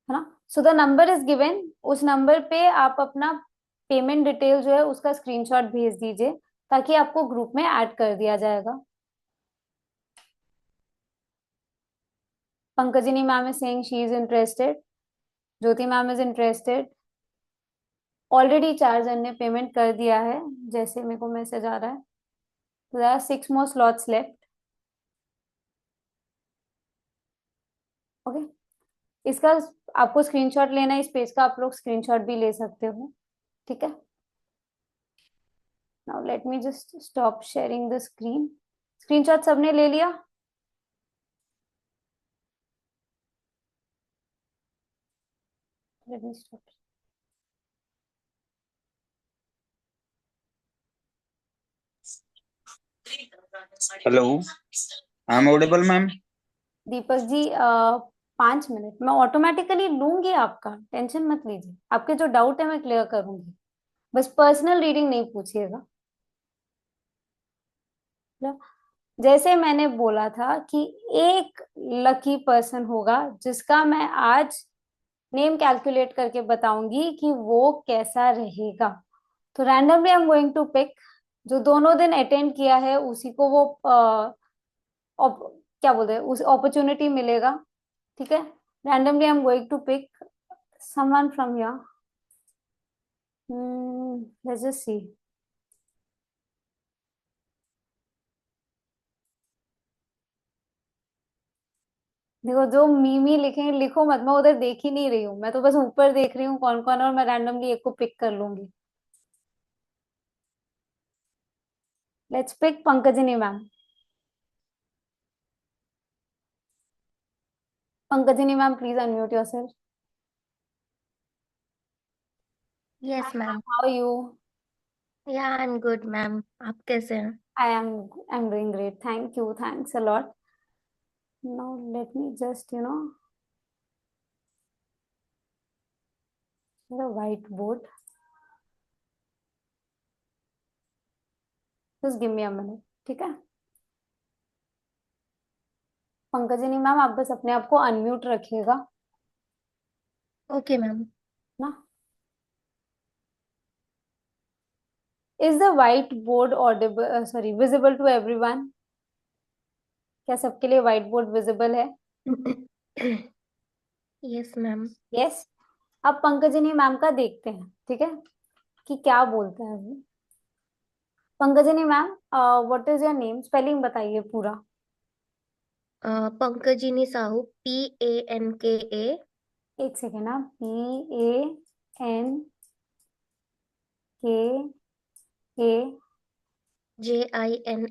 ना? So the number is given. उस नंबर पे आप अपना पेमेंट डिटेल जो है उसका स्क्रीनशॉट भेज दीजिए, ताकि आपको ग्रुप में ऐड कर दिया जाएगा। Pankajini ma'am is saying she is interested. Jyoti ma'am is interested. Already 4 जन ने पेमेंट कर दिया है, जैसे मेरे को मैसेज आ रहा है। तो there are 6 more slots left. Okay, इसका आपको स्क्रीनशॉट लेना है, इस पेज का आप लोग स्क्रीनशॉट भी ले सकते हो। ठीक है, now let me just stop sharing the screen. Screenshot सबने ले लिया? Let me stop. Hello, I am audible ma'am? Deepak ji 5 minute मैं ऑटोमेटिकली लूंगी, आपका टेंशन मत लीजिए। आपके जो डाउट है मैं क्लियर करूंगी, बस पर्सनल रीडिंग नहीं पूछिएगा। जैसे मैंने बोला था कि एक लकी पर्सन होगा जिसका मैं आज नेम कैलकुलेट करके बताऊंगी कि वो कैसा रहेगा। तो randomly I am going to pick. जो दोनों दिन अटेंड किया है उसी को वो क्या बोलते हैं, उस अपॉर्चुनिटी मिलेगा। ठीक है, randomly I am going to pick someone from here. Let's just see. देखो जो मीमी लिखेंगे लिखो मत, मैं उधर देख ही नहीं रही हूँ, मैं तो बस ऊपर देख रही हूँ कौन कौन है, और मैं रैंडमली एक को पिक कर लूंगी। Let's pick Pankajini ma'am. Pankajini ma'am please unmute yourself. Yes ma'am. How you? Yeah I am good ma'am, आप कैसे हैं? I am doing great, thank you, thanks a lot. Now let me just the whiteboard. Just give me a minute. ठीक है, पंकजिनी ma'am आप बस अपने आप को अनम्यूट रखिएगा ओके मैम। ना। Is the white board audible, sorry, visible to everyone? क्या सबके लिए व्हाइट बोर्ड विजिबल है? Yes ma'am. यस। अब पंकजिनी मैम का देखते हैं, ठीक है, कि क्या बोलता है वो। Pankajini ma'am what is your name, spelling बताइए पूरा। पंकजिनी साहू, PANKA एक सेकेंड ना, PANKA JINI JINI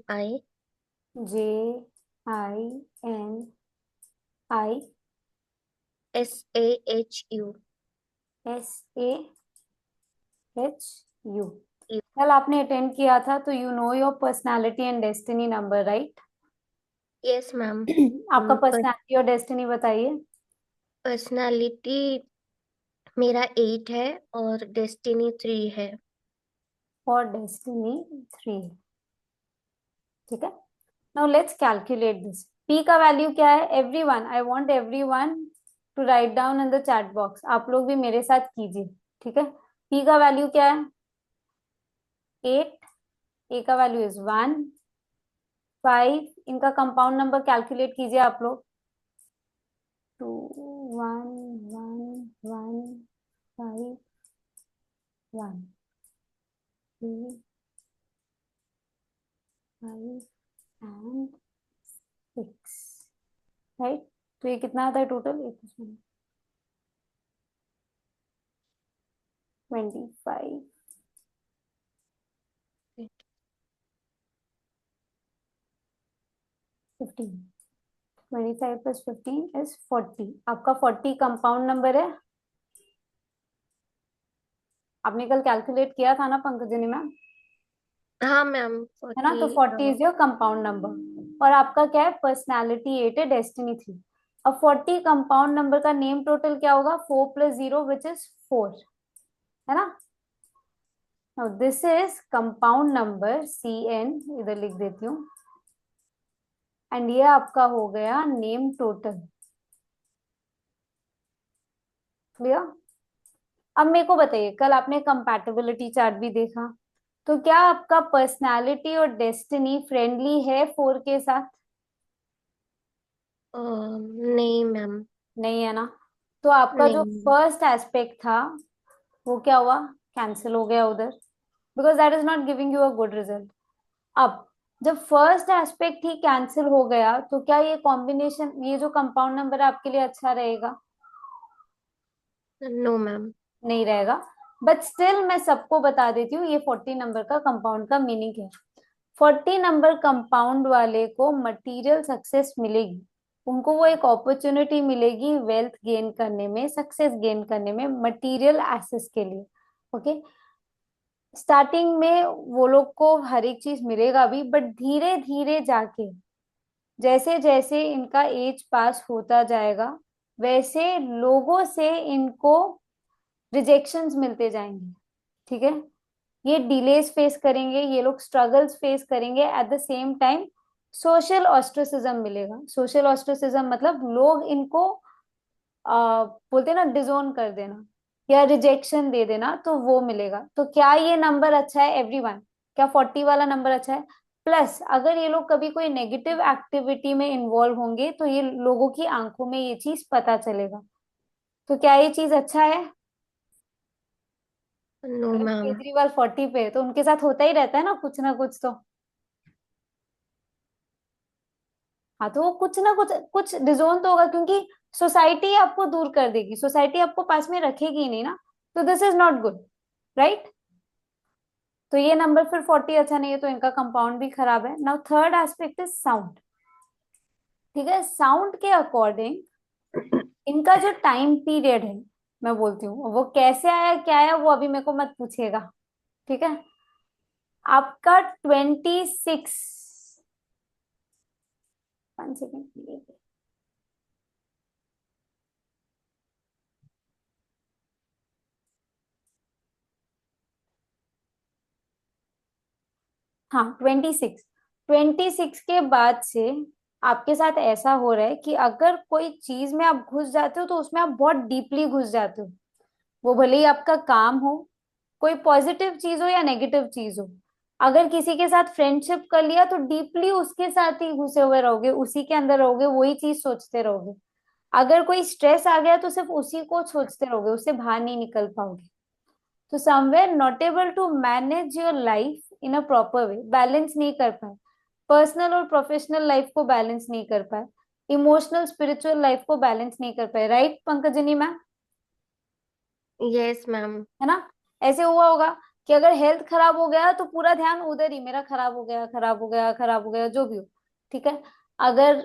SAHU। SAHU। कल आपने अटेंड किया था तो you know your personality and destiny number, right? Yes ma'am. आपका पर्सनालिटी और डेस्टिनी बताइए। पर्सनालिटी मेरा 8 है और डेस्टिनी 3 है। और डेस्टिनी 3। ठीक है, now let's calculate this. P का वैल्यू क्या है? Everyone, I want everyone to write down in the chat box. आप लोग भी मेरे साथ कीजिए। ठीक है, पी का वैल्यू क्या है? 8। ए का वैल्यू इज 1, 5। इनका कंपाउंड नंबर कैलकुलेट कीजिए आप लोग। 2, 1, 1, 1, 5, 1, 2, 5 एंड राइट। तो ये कितना आता है टोटल, 25, 15। 25 + 15 इज 40। आपका 40 कंपाउंड नंबर है। आपने कल कैलकुलेट किया था ना पंकजनी मैम, हाँ मैम, है ना? तो 40। 40 इज योर कंपाउंड नंबर। और आपका क्या है, पर्सनालिटी 8 है, डेस्टिनी 3। अब 40 कंपाउंड नंबर का नेम टोटल क्या होगा, 4 + 0 विच इज 4, है ना? Now this is compound number CN, इधर लिख देती हूँ। एंड ये आपका हो गया नेम टोटल। क्लियर? अब मेरे को बताइए, कल आपने कंपैटिबिलिटी चार्ट भी देखा, तो क्या आपका पर्सनालिटी और डेस्टिनी फ्रेंडली है 4 के साथ? नहीं मैम। नहीं है ना? तो आपका जो नहीं। फर्स्ट एस्पेक्ट था वो क्या हुआ, कैंसिल हो गया उधर, because that is not giving you a good result. अब जब फर्स्ट एस्पेक्ट ही कैंसिल हो गया, तो क्या ये कॉम्बिनेशन, ये जो कंपाउंड नंबर है आपके लिए अच्छा रहेगा? No ma'am. नहीं रहेगा। बट स्टिल मैं सबको बता देती हूँ, ये 40 नंबर का कंपाउंड का मीनिंग है। 40 नंबर कंपाउंड वाले को मटेरियल सक्सेस मिलेगी, उनको वो एक अपॉर्चुनिटी मिलेगी वेल्थ गेन करने में, सक्सेस गेन करने में, मटेरियल एसेस के लिए। ओके, स्टार्टिंग में वो लोग को हर एक चीज मिलेगा भी, बट धीरे धीरे जाके जैसे जैसे इनका एज पास होता जाएगा, वैसे लोगों से इनको रिजेक्शंस मिलते जाएंगे। ठीक है, ये डिलेस फेस करेंगे, ये लोग स्ट्रगल्स फेस करेंगे, at the same time social ostracism मिलेगा। सोशल ऑस्ट्रेसिज्म मतलब लोग इनको बोलते हैं ना, डिजोन कर देना या रिजेक्शन दे देना, तो वो मिलेगा। तो क्या ये नंबर अच्छा है एवरीवन? क्या 40 वाला नंबर अच्छा है? प्लस अगर ये लोग कभी कोई नेगेटिव एक्टिविटी में इन्वॉल्व होंगे, तो ये लोगों की आंखों में ये चीज पता चलेगा। तो क्या ये चीज अच्छा है? नो अगर मैम। केजरीवाल 40 पे है, तो उनके साथ होता ही रहता है ना कुछ तो। हाँ, तो वो कुछ ना कुछ कुछ डिजोन तो होगा, क्योंकि सोसाइटी आपको दूर कर देगी, सोसाइटी आपको पास में रखेगी ही नहीं ना। तो this is not good, right? तो ये नंबर फिर 40 अच्छा नहीं है, तो इनका कंपाउंड भी खराब है। Now third aspect is sound. ठीक है, साउंड के अकॉर्डिंग इनका जो टाइम पीरियड है, मैं बोलती हूँ वो कैसे आया क्या आया, वो अभी मेरे को मत पूछिएगा। ठीक है, आपका 26, 1 सेकेंड, हाँ 26, 26 के बाद से आपके साथ ऐसा हो रहा है कि अगर कोई चीज में आप घुस जाते हो, तो उसमें आप बहुत डीपली घुस जाते हो। वो भले ही आपका काम हो, कोई पॉजिटिव चीज हो या नेगेटिव चीज हो। अगर किसी के साथ फ्रेंडशिप कर लिया, तो डीपली उसके साथ ही घुसे हुए रहोगे, उसी के अंदर रहोगे, वही चीज सोचते रहोगे। अगर कोई स्ट्रेस आ गया, तो सिर्फ उसी को सोचते रहोगे, उससे बाहर नहीं निकल पाओगे। तो somewhere not able to manage your life in a proper way, balance नहीं कर पाए, पर्सनल और प्रोफेशनल लाइफ को बैलेंस नहीं कर पाए, इमोशनल स्पिरिचुअल लाइफ को बैलेंस नहीं कर पाए, राइट पंकजनी मैम? Yes ma'am. है ना? ऐसे हुआ होगा कि अगर हेल्थ खराब हो गया, तो पूरा ध्यान उधर ही, मेरा खराब हो गया, खराब हो गया, खराब हो गया, जो भी हो। ठीक है, अगर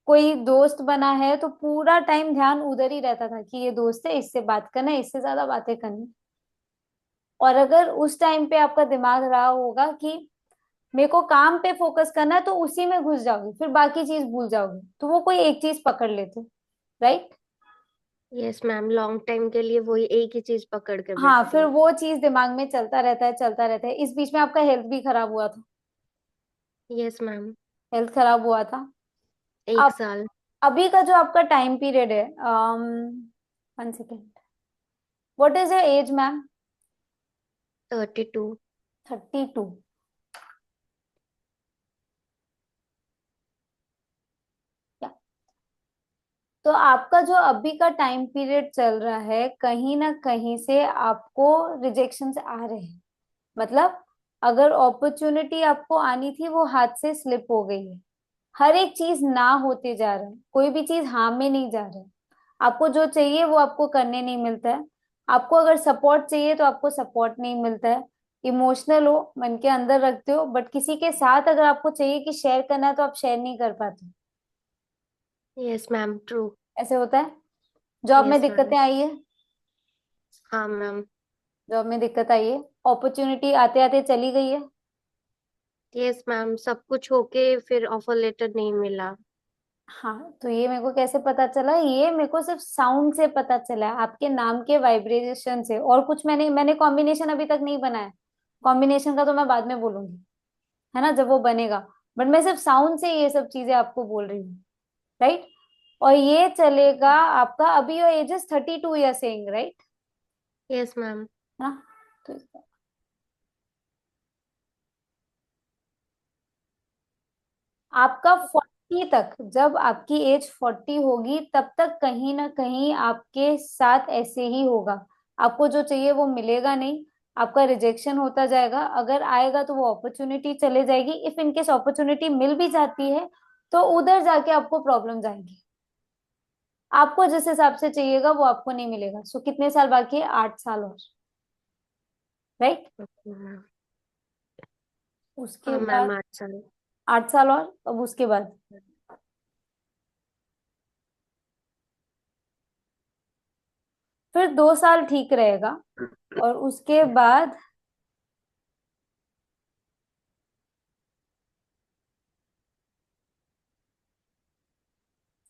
कोई दोस्त बना है, तो पूरा टाइम ध्यान उधर ही रहता था कि ये दोस्त है, इससे बात करना है, इससे ज्यादा बातें करनी। और अगर उस टाइम पे आपका दिमाग रहा होगा कि मेरे को काम पे फोकस करना है, तो उसी में घुस जाओगे, फिर बाकी चीज भूल जाओगे, तो वो कोई एक चीज पकड़ लेते, right? Yes ma'am, long time के लिए वही एक ही चीज पकड़ के हाँ, बैठते फिर हैं। वो चीज दिमाग में चलता रहता है, चलता रहता है। इस बीच में आपका हेल्थ भी खराब हुआ था, यस मैम। हेल्थ खराब हुआ था। एक अब साल। अभी का जो आपका टाइम पीरियड है, 1 second, what is your age ma'am? 32। 32। तो आपका जो अभी का टाइम पीरियड चल रहा है, कहीं ना कहीं से आपको रिजेक्शंस आ रहे हैं। मतलब अगर अपॉर्चुनिटी आपको आनी थी, वो हाथ से स्लिप हो गई है। हर एक चीज ना होते जा रहा है, कोई भी चीज हाँ में नहीं जा रहा है। आपको जो चाहिए वो आपको करने नहीं मिलता है। आपको अगर सपोर्ट चाहिए तो आपको सपोर्ट नहीं मिलता है। इमोशनल हो, मन के अंदर रखते हो, बट किसी के साथ अगर आपको चाहिए कि शेयर करना है तो आप शेयर नहीं कर पाते। Yes ma'am, true. ऐसे होता है। जॉब में यस मैम। दिक्कतें आई है। हाँ मैम। जॉब में दिक्कत आई है। अपॉर्चुनिटी आते आते चली गई है। यस मैम, सब कुछ होके फिर ऑफर लेटर नहीं मिला। हाँ, तो ये मेरे को कैसे पता चला? ये मेरे को सिर्फ साउंड से पता चला, आपके नाम के वाइब्रेशन से। और कुछ मैंने मैंने कॉम्बिनेशन अभी तक नहीं बनाया। कॉम्बिनेशन का तो मैं बाद में बोलूंगी, है ना, जब वो बनेगा। बट मैं सिर्फ साउंड से ये सब चीजें आपको बोल रही हूँ। राइट। और ये चलेगा आपका, अभी your age is 32 year saying, right? Yes ma'am. है ना? तो आपका 40 तक, जब आपकी एज 40 होगी तब तक कहीं ना कहीं आपके साथ ऐसे ही होगा। आपको जो चाहिए वो मिलेगा नहीं। आपका रिजेक्शन होता जाएगा, अगर आएगा तो वो अपॉर्चुनिटी चले जाएगी। इफ इनकेस अपॉर्चुनिटी मिल भी जाती है तो उधर जाके आपको प्रॉब्लम आएंगी। आपको जिस हिसाब से चाहिएगा वो आपको नहीं मिलेगा। सो कितने साल बाकी है? 8 साल और। राइट। Okay ma'am. उसके हाँ मैम, बाद 8 साल। 8 साल और, अब उसके बाद फिर 2 साल ठीक रहेगा। और उसके बाद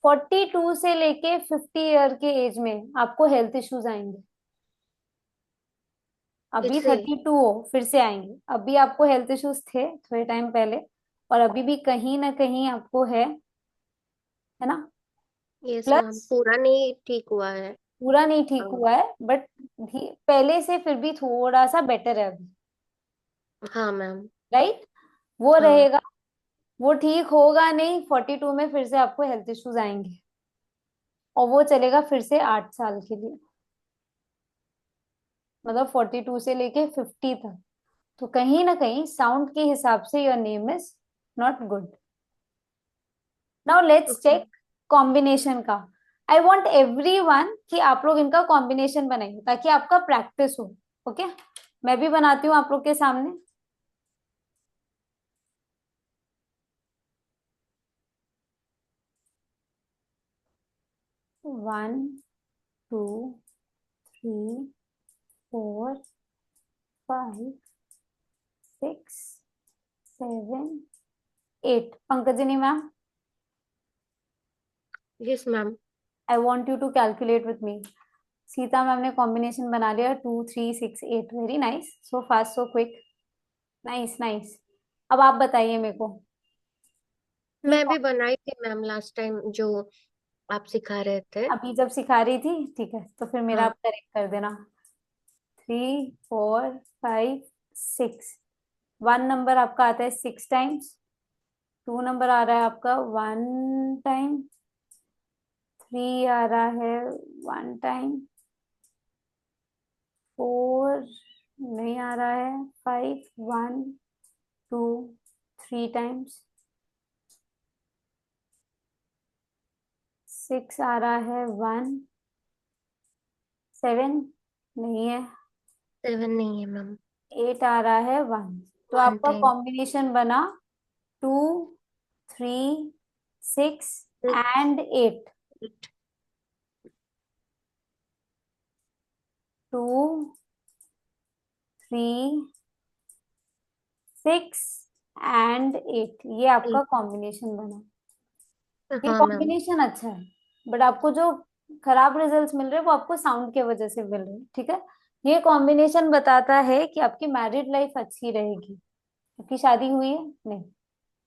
42 से लेके 50 ईयर के एज में आपको हेल्थ इश्यूज आएंगे। फिर अभी से। 32 हो, फिर से आएंगे। अभी आपको हेल्थ इश्यूज थे थोड़े टाइम पहले, और अभी भी कहीं ना कहीं आपको है ना? यस मैम, प्लस पूरा नहीं ठीक हुआ है। पूरा नहीं ठीक हाँ। हुआ है, बट पहले से फिर भी थोड़ा सा बेटर है अभी। हाँ मैम। राइट। वो हाँ। रहेगा। वो ठीक होगा नहीं, 42 में फिर से आपको हेल्थ इश्यूज आएंगे। और वो चलेगा फिर से 8 साल के लिए। मतलब 42 से लेके 50 तक। तो कहीं ना कहीं साउंड के हिसाब से your name is not good. Now let's okay. Check combination का। आई वॉन्ट एवरी वन कि आप लोग इनका कॉम्बिनेशन बनाइए ताकि आपका प्रैक्टिस हो। ओके। मैं भी बनाती हूँ आप लोग के सामने। 1, 2, 3, 4, 5, 6, 7, 8। Pankajini ma'am, yes ma'am. I want you to calculate with me. Sita ma'am ने कॉम्बिनेशन बना लिया, 2, 3, 6, 8। Very nice, so fast so quick. Nice nice. अब आप बताइए मेरे को। ये मैं भी बनाई थी मैम लास्ट टाइम जो आप सिखा रहे थे। अभी जब सिखा रही थी, ठीक है, तो फिर मेरा हाँ। आप करेक्ट कर देना। 3, 4, 5, 6। 1 नंबर आपका आता है 6 टाइम्स। 2 नंबर आ रहा है आपका 1 टाइम। 3 आ रहा है 1 टाइम। 4 नहीं आ रहा है। 5, 1, 2, 3 टाइम्स। 6 आ रहा है 1। 7 नहीं है। 7 नहीं है मैम। 8 आ रहा है 1। तो 1 आपका टाइम। कॉम्बिनेशन बना 2, 3, 6 एंड 8। 2, 3, 6 एंड 8, ये आपका 8। कॉम्बिनेशन बना। ये हाँ मैम। कॉम्बिनेशन अच्छा है। बट आपको जो खराब रिजल्ट्स मिल रहे हैं वो आपको साउंड की वजह से मिल रहे हैं, ठीक है। ये कॉम्बिनेशन बताता है कि आपकी मैरिड लाइफ अच्छी रहेगी। आपकी शादी हुई है? नहीं।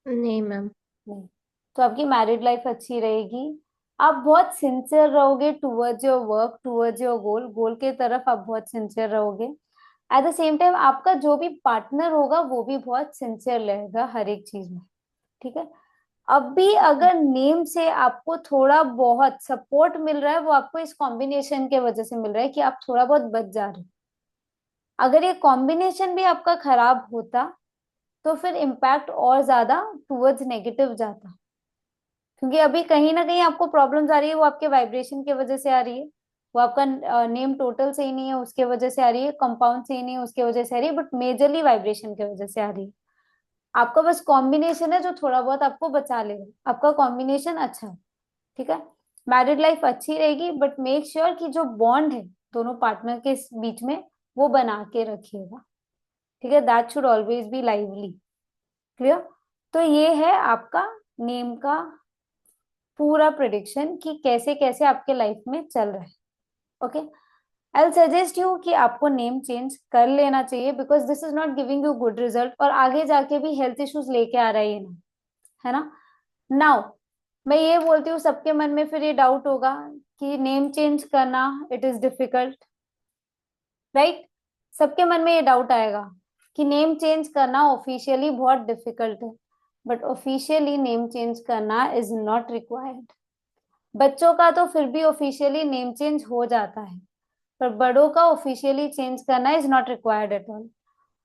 नहीं मैम। नहीं। तो आपकी मैरिड लाइफ अच्छी रहेगी। आप बहुत सिंसियर रहोगे towards your work, towards your goal, goal के तरफ आप बहुत सिंसियर रहोगे। एट द सेम टाइम आपका जो भी पार्टनर होगा वो भी बहुत सिंसियर रहेगा हर एक चीज में, ठीक है। अब भी अगर नेम से आपको थोड़ा बहुत सपोर्ट मिल रहा है वो आपको इस कॉम्बिनेशन के वजह से मिल रहा है कि आप थोड़ा बहुत बच जा रहे हो। अगर ये कॉम्बिनेशन भी आपका खराब होता तो फिर इम्पैक्ट और ज्यादा टूवर्ड्स नेगेटिव जाता। क्योंकि अभी कहीं ना कहीं आपको प्रॉब्लम्स आ रही है, वो आपके वाइब्रेशन की वजह से आ रही है, वो आपका नेम टोटल सही नहीं है उसके वजह से आ रही है, कंपाउंड सही नहीं है उसके वजह से आ रही है, बट मेजरली वाइब्रेशन की वजह से आ रही है। आपका बस कॉम्बिनेशन है जो थोड़ा बहुत आपको बचा लेगा, आपका कॉम्बिनेशन अच्छा है, ठीक है। मैरिड लाइफ अच्छी रहेगी, बट मेक श्योर कि जो बॉन्ड है दोनों पार्टनर के बीच में वो बना के रखिएगा, ठीक है। That should always be lively. Clear? तो ये है आपका नेम का पूरा प्रिडिक्शन कि कैसे कैसे आपके लाइफ में चल रहा है। ओके, आई सजेस्ट यू कि आपको नेम चेंज कर लेना चाहिए, because this is not giving you good result, और आगे जाके भी हेल्थ इश्यूज लेके आ रहा है ये ना, है ना। नाउ मैं ये बोलती हूँ, सबके मन में फिर ये डाउट होगा कि नेम चेंज करना इट इज डिफिकल्ट, राइट। सबके मन में ये डाउट आएगा कि नेम चेंज करना ऑफिशियली बहुत डिफिकल्ट है, बट ऑफिशियली नेम चेंज करना इज नॉट रिक्वायर्ड। बच्चों का तो फिर भी ऑफिशियली नेम चेंज हो जाता है, पर बड़ों का ऑफिशियली चेंज करना is not required at all.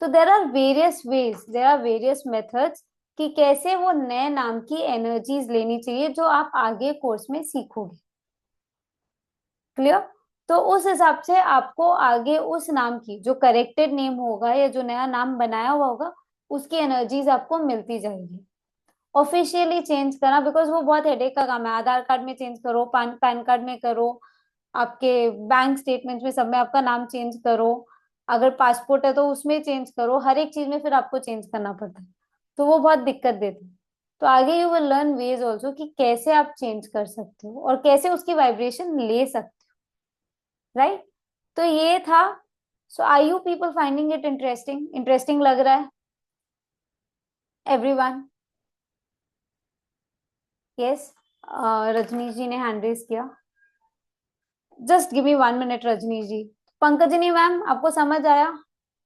तो there are various ways, there are various methods कि कैसे वो नए नाम की एनर्जीज लेनी चाहिए जो आप आगे कोर्स में सीखोगे। क्लियर? तो उस हिसाब से आपको आगे उस नाम की जो करेक्टेड नेम होगा या जो नया नाम बनाया हुआ होगा उसकी एनर्जीज आपको मिलती जाएगी। ऑफिशियली चेंज करना, बिकॉज वो बहुत हेडेक का काम है। आधार कार्ड में चेंज करो, पैन कार्ड में करो, आपके बैंक स्टेटमेंट में सब में आपका नाम चेंज करो, अगर पासपोर्ट है तो उसमें चेंज करो, हर एक चीज में फिर आपको चेंज करना पड़ता है, तो वो बहुत दिक्कत देती है। तो आगे you will learn veg also कि कैसे आप चेंज कर सकते हो और कैसे उसकी वाइब्रेशन ले सकते हो, राइट। तो ये था। So I you people finding it interesting? Interesting लग रहा है एवरीवन? यस, रजनीश जी ने हैंड रेज किया। Just give me 1 minute Rajneesh ji. Pankajini ma'am, आपको समझ आया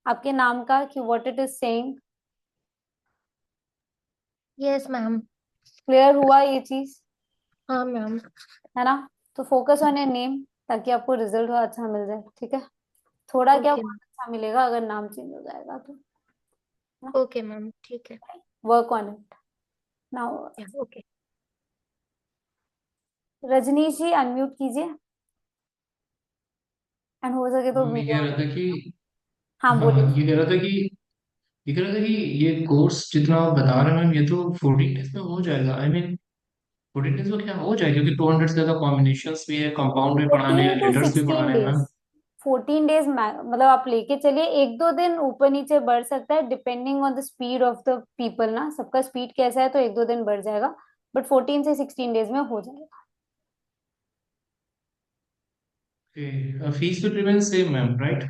आपके नाम का कि what it is saying? Yes ma'am. Clear हुआ ये चीज? हाँ मैम। है ना। तो फोकस ऑन योर नेम, ताकि आपको रिजल्ट अच्छा मिल जाए, ठीक है। थोड़ा क्या, ओके बहुत मैम। अच्छा मिलेगा अगर नाम चेंज हो जाएगा तो। ओके मैम, ठीक है। Work on it now. Okay. Rajneesh ji unmute कीजिए, एंड हो सके तो मैं वीडियो कह ऑन। रहा था कि हाँ हाँ बोलिए। ये कह रहा था कि ये कह रहा था कि ये कोर्स जितना आप बता रहे हैं मैम ये तो 14 डेज में हो जाएगा। आई मीन 14 डेज में क्या हो जाएगा, क्योंकि 200 से ज्यादा कॉम्बिनेशंस भी है, कंपाउंड भी पढ़ाने हैं, लेटर्स भी 14 to 16 पढ़ाने हैं डेज। मैम। 14 डेज मतलब आप लेके चलिए, एक दो दिन ऊपर नीचे बढ़ सकता है depending on the speed of the people ना, सबका स्पीड कैसा है, तो एक दो दिन बढ़ जाएगा, बट 14 से 16 डेज में हो जाएगा। फीस भी remain same ma'am, right?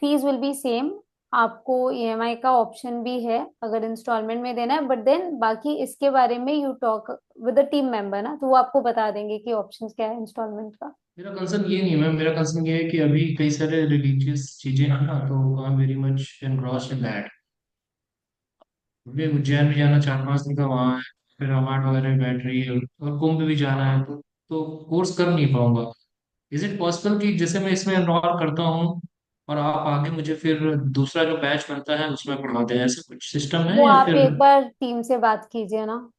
Fees will be same. आपको ईएमआई का ऑप्शन भी है अगर इंस्टॉलमेंट में देना है, बट देन बाकी इसके बारे में you talk with the team member ना, तो वो आपको बता देंगे कि ऑप्शंस क्या है इंस्टॉलमेंट का। मेरा कंसर्न ये नहीं है मैम, मेरा कंसर्न ये है कि अभी कई सारे रिलीजियस चीजें हैं ना, तो I am very much engrossed in that. मुझे उज्जैन भी जाना 4-5 दिन का वहाँ है, फिर रामायण वगैरह में बैठ रही है, और कुंभ भी जाना है, तो कोर्स कर नहीं पाऊंगा। इज इट पॉसिबल कि जैसे मैं इसमें एनरोल करता हूँ और आप आगे मुझे फिर दूसरा जो बैच बनता है उसमें पढ़ाते हैं, ऐसा कुछ सिस्टम है वो या आप फिर? एक बार टीम से बात कीजिए ना।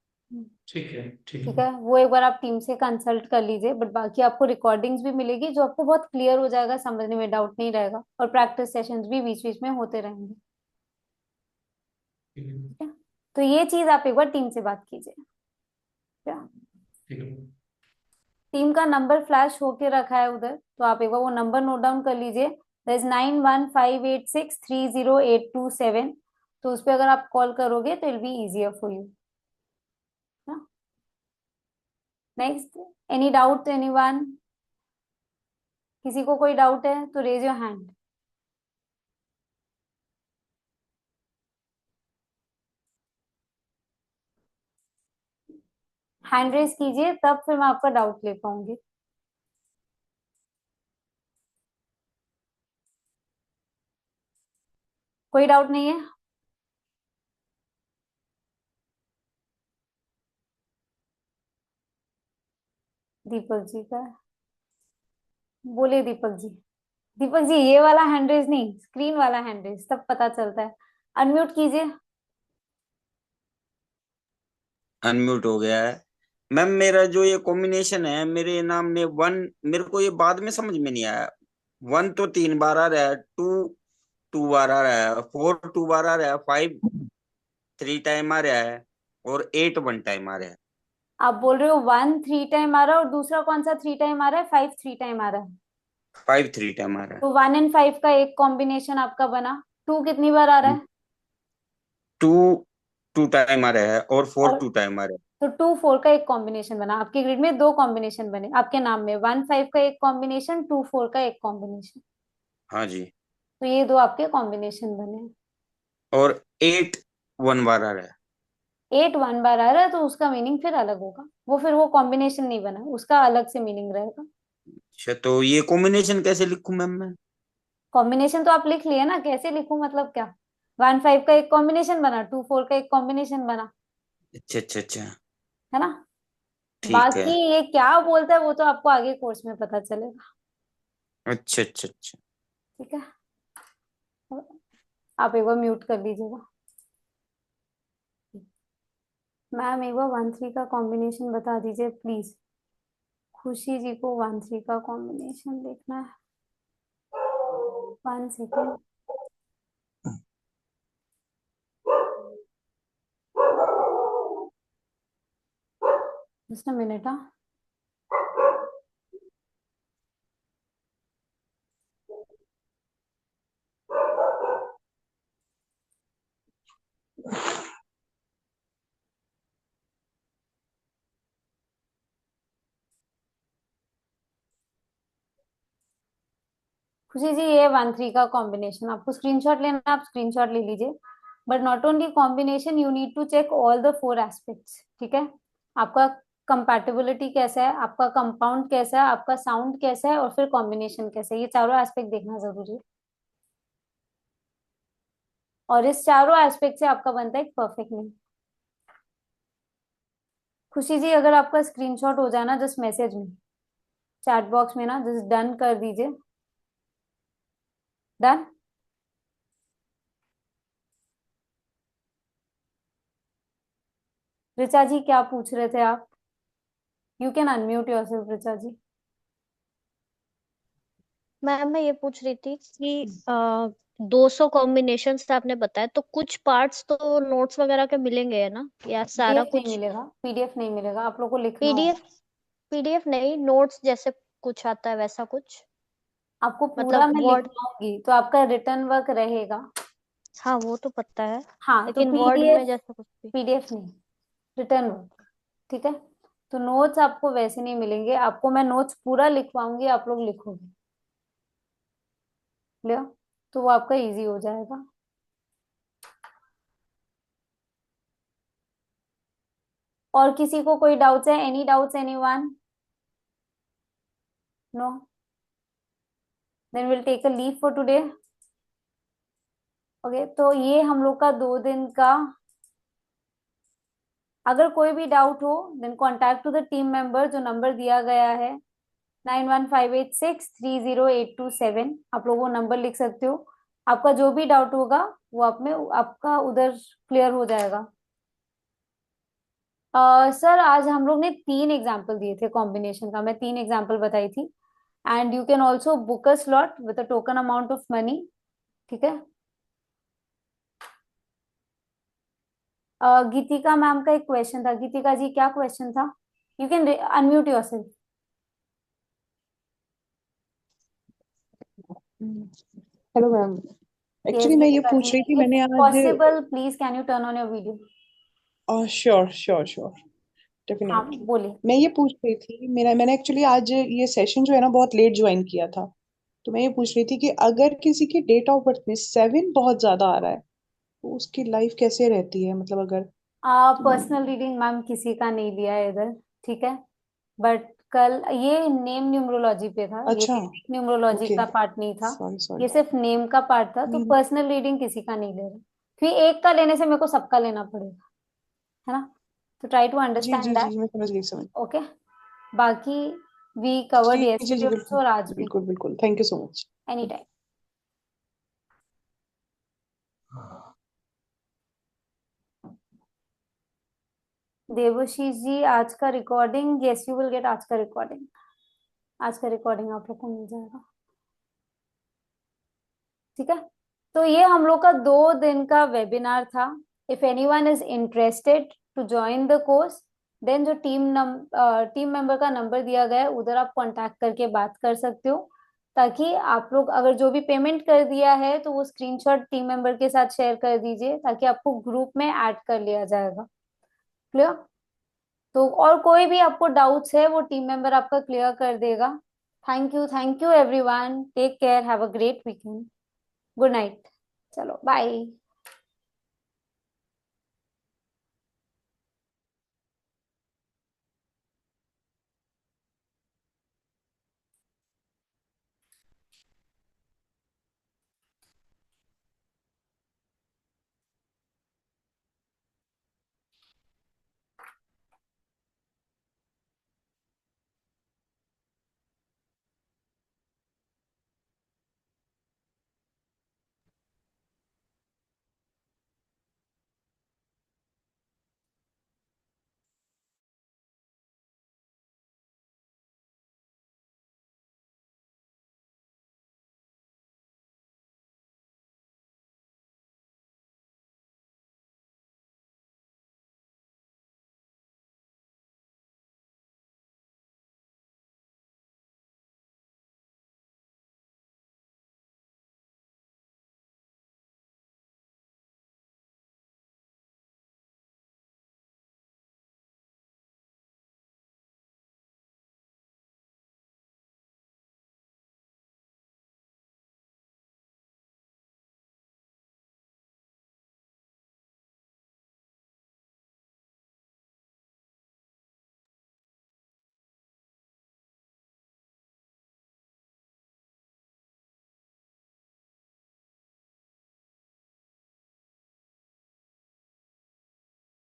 ठीक है, ठीक ठीक है। है, वो एक बार आप टीम से कंसल्ट कर लीजिए, बट बाकी आपको रिकॉर्डिंग्स भी मिलेगी जो आपको बहुत क्लियर हो जाएगा, समझने में डाउट नहीं रहेगा, और प्रैक्टिस सेशंस भी बीच बीच में होते रहेंगे। ठीक है। ठीक है, तो ये चीज आप एक बार टीम से बात कीजिए। क्या ठीक है। टीम का नंबर फ्लैश होके रखा है उधर, तो आप एक बार वो नंबर नोट डाउन कर लीजिए। That is 9158630827। तो उस पर अगर आप कॉल करोगे तो it be easier for you. Next, any doubt anyone? किसी को कोई डाउट है तो raise your hand. Hand raise कीजिए, तब फिर मैं आपका डाउट ले पाऊंगी। कोई डाउट नहीं है? दीपक जी का, बोलिए दीपक जी। दीपक जी ये वाला हैंड रेज नहीं, स्क्रीन वाला हैंड रेज, तब पता चलता है। अनम्यूट कीजिए। अनम्यूट हो गया है। मैम मेरा जो ये कॉम्बिनेशन है, मेरे नाम में वन, मेरे को ये बाद में समझ में नहीं आया। वन तो 3 बार आ रहा है, टू 2 बार आ रहा है, फोर 2 बार आ रहा है, फाइव 3 टाइम आ रहा है, और एट 1 टाइम आ रहा है। आप बोल रहे हो 1 3 टाइम आ रहा है और दूसरा कौन सा 3 टाइम आ रहा है? 5 3 टाइम आ रहा है। फाइव 3 टाइम आ रहा तो 1 एंड 5 का एक कॉम्बिनेशन आपका बना। 2 कितनी बार आ रहा है। है? टू 2 टाइम आ रहा है, और फोर और 2 टाइम आ रहा है। तो 2 4 का एक कॉम्बिनेशन बना। आपके ग्रिड में दो कॉम्बिनेशन बने आपके नाम में, 1 5 का एक कॉम्बिनेशन, 2 4 का एक कॉम्बिनेशन। हाँ जी। तो ये दो आपके कॉम्बिनेशन बने। और एट 1 बार आ रहा है। 8 1 बार आ रहा है तो उसका मीनिंग फिर अलग होगा। वो फिर वो कॉम्बिनेशन नहीं बना, उसका अलग से मीनिंग रहेगा। अच्छा, तो ये कॉम्बिनेशन कैसे लिखूं मैम मैं? कॉम्बिनेशन तो आप लिख लिए ना, कैसे लिखूं मतलब क्या? 1 5 का एक कॉम्बिनेशन बना, 2 4 का एक कॉम्बिनेशन बना, अच्छा अच्छा अच्छा। है ना? ठीक है। बाकी ये क्या बोलता है वो तो आपको आगे कोर्स में पता चलेगा। अच्छा अच्छा अच्छा। ठीक है, आप एक बार म्यूट कर लीजिएगा। मैम एक बार 1 3 का कॉम्बिनेशन बता दीजिए प्लीज। खुशी जी को 1 3 का कॉम्बिनेशन देखना है। 1 सेकेंड। Just a minute. हाँ, खुशी जी ये 1 3 का कॉम्बिनेशन, आपको स्क्रीनशॉट लेना है, आप स्क्रीनशॉट ले लीजिए। But not only combination, you need to check all the 4 aspects. ठीक है, आपका कंपैटिबिलिटी कैसा है, आपका कंपाउंड कैसा है, आपका साउंड कैसा है, और फिर कॉम्बिनेशन कैसा है, ये चारों एस्पेक्ट देखना जरूरी है। और इस चारों एस्पेक्ट से आपका बनता है एक परफेक्ट नेम। खुशी जी अगर आपका स्क्रीनशॉट हो जाए ना जस्ट मैसेज में, चैट बॉक्स में ना जस्ट डन कर दीजिए। डन। ऋचा जी क्या पूछ रहे थे आप? You can unmute yourself Richa ji. Ma'am मैं ये पूछ रही थी कि 200 कॉम्बिनेशंस आपने बताया, तो कुछ पार्ट्स तो नोट्स वगैरह के मिलेंगे है ना, या सारा पीडीएफ नहीं कुछ? मिलेगा, पीडीएफ नहीं मिलेगा, आप लोग को लिखना पीडीएफ? होगा। पीडीएफ नहीं, नोट्स जैसे कुछ आता है वैसा कुछ? आपको पूरा मतलब मैं वर्ड? लिखवाऊंगी तो आपका रिटर्न वर्क रहेगा। हाँ वो तो पता है, हाँ तो लेकिन वर्ड पीडीएफ, में जैसा कुछ भी? पीडीएफ नहीं, रिटर्न वर्क। ठीक है, तो नोट्स आपको वैसे नहीं मिलेंगे, आपको मैं नोट्स पूरा लिखवाऊंगी, आप लोग लिखोगे। लिया, तो वो आपका इजी हो जाएगा। और किसी को कोई डाउट्स है? Any doubts anyone? No? Then will take a leave for today. Okay, तो ये हम लोग का 2 दिन का। अगर कोई भी डाउट हो then contact to the team member, जो नंबर दिया गया है 9158630827। आप लोग वो नंबर लिख सकते हो। आपका जो भी डाउट होगा वो आप में आपका उधर क्लियर हो जाएगा। सर आज हम लोग ने 3 एग्जाम्पल दिए थे कॉम्बिनेशन का, मैं 3 एग्जाम्पल बताई थी। And you can also book a slot with a token amount of money. ठीक है। गीतिका मैम का एक क्वेश्चन था। गीतिका जी क्या क्वेश्चन था? You can unmute yourself. Hello ma'am. Yes actually मैं ये गीतिका जी, पूछ रही थी, इफ मैंने आज। Possible please can U turn on your video. Sure sure sure, हाँ डेफिनेटली। बोलिए। मैं ये पूछ रही थी, मैंने एक्चुअली आज ये सेशन जो है ना बहुत लेट ज्वाइन किया था। तो मैं ये पूछ रही थी कि अगर किसी की डेट ऑफ बर्थ में 7 बहुत ज्यादा आ रहा है तो उसकी लाइफ कैसे रहती है, मतलब अगर। पर्सनल रीडिंग मैम किसी का नहीं लिया है इधर। ठीक है, बट कल ये नेम न्यूमरोलॉजी पे था, ये अच्छा। Numerology okay. का पार्ट नहीं था। सॉरी ये सॉरी। सिर्फ नेम का पार्ट था, तो पर्सनल रीडिंग किसी का नहीं ले रहा, क्योंकि एक का लेने से मेरे को सबका लेना पड़ेगा, है ना? तो ट्राई टू जी अंडरस्टैंड जी दैट। जी, मैं समझ गई समझ। ओके, बाकी वी कवर्ड जी जी यस्टरडे जी, ऑल्सो बिल्कुल और आज भी। बिल्कुल बिल्कुल, thank you so much. Any time. Devashish ji, आज का recording, yes you will get आज का रिकॉर्डिंग। आज का रिकॉर्डिंग आप लोग को मिल जाएगा, ठीक है। तो ये हम लोग का 2 दिन का वेबिनार था। If anyone is interested to join the course, then जो टीम मेंबर का नंबर दिया गया है उधर आप कांटेक्ट करके बात कर सकते हो, ताकि आप लोग अगर जो भी पेमेंट कर दिया है तो वो स्क्रीनशॉट टीम मेंबर के साथ शेयर कर दीजिए, ताकि आपको ग्रुप में ऐड कर लिया जाएगा। क्लियर? तो और कोई भी आपको डाउट्स है वो टीम मेंबर आपका क्लियर कर देगा। Thank you everyone, take care, have a great weekend, good night, चलो बाय।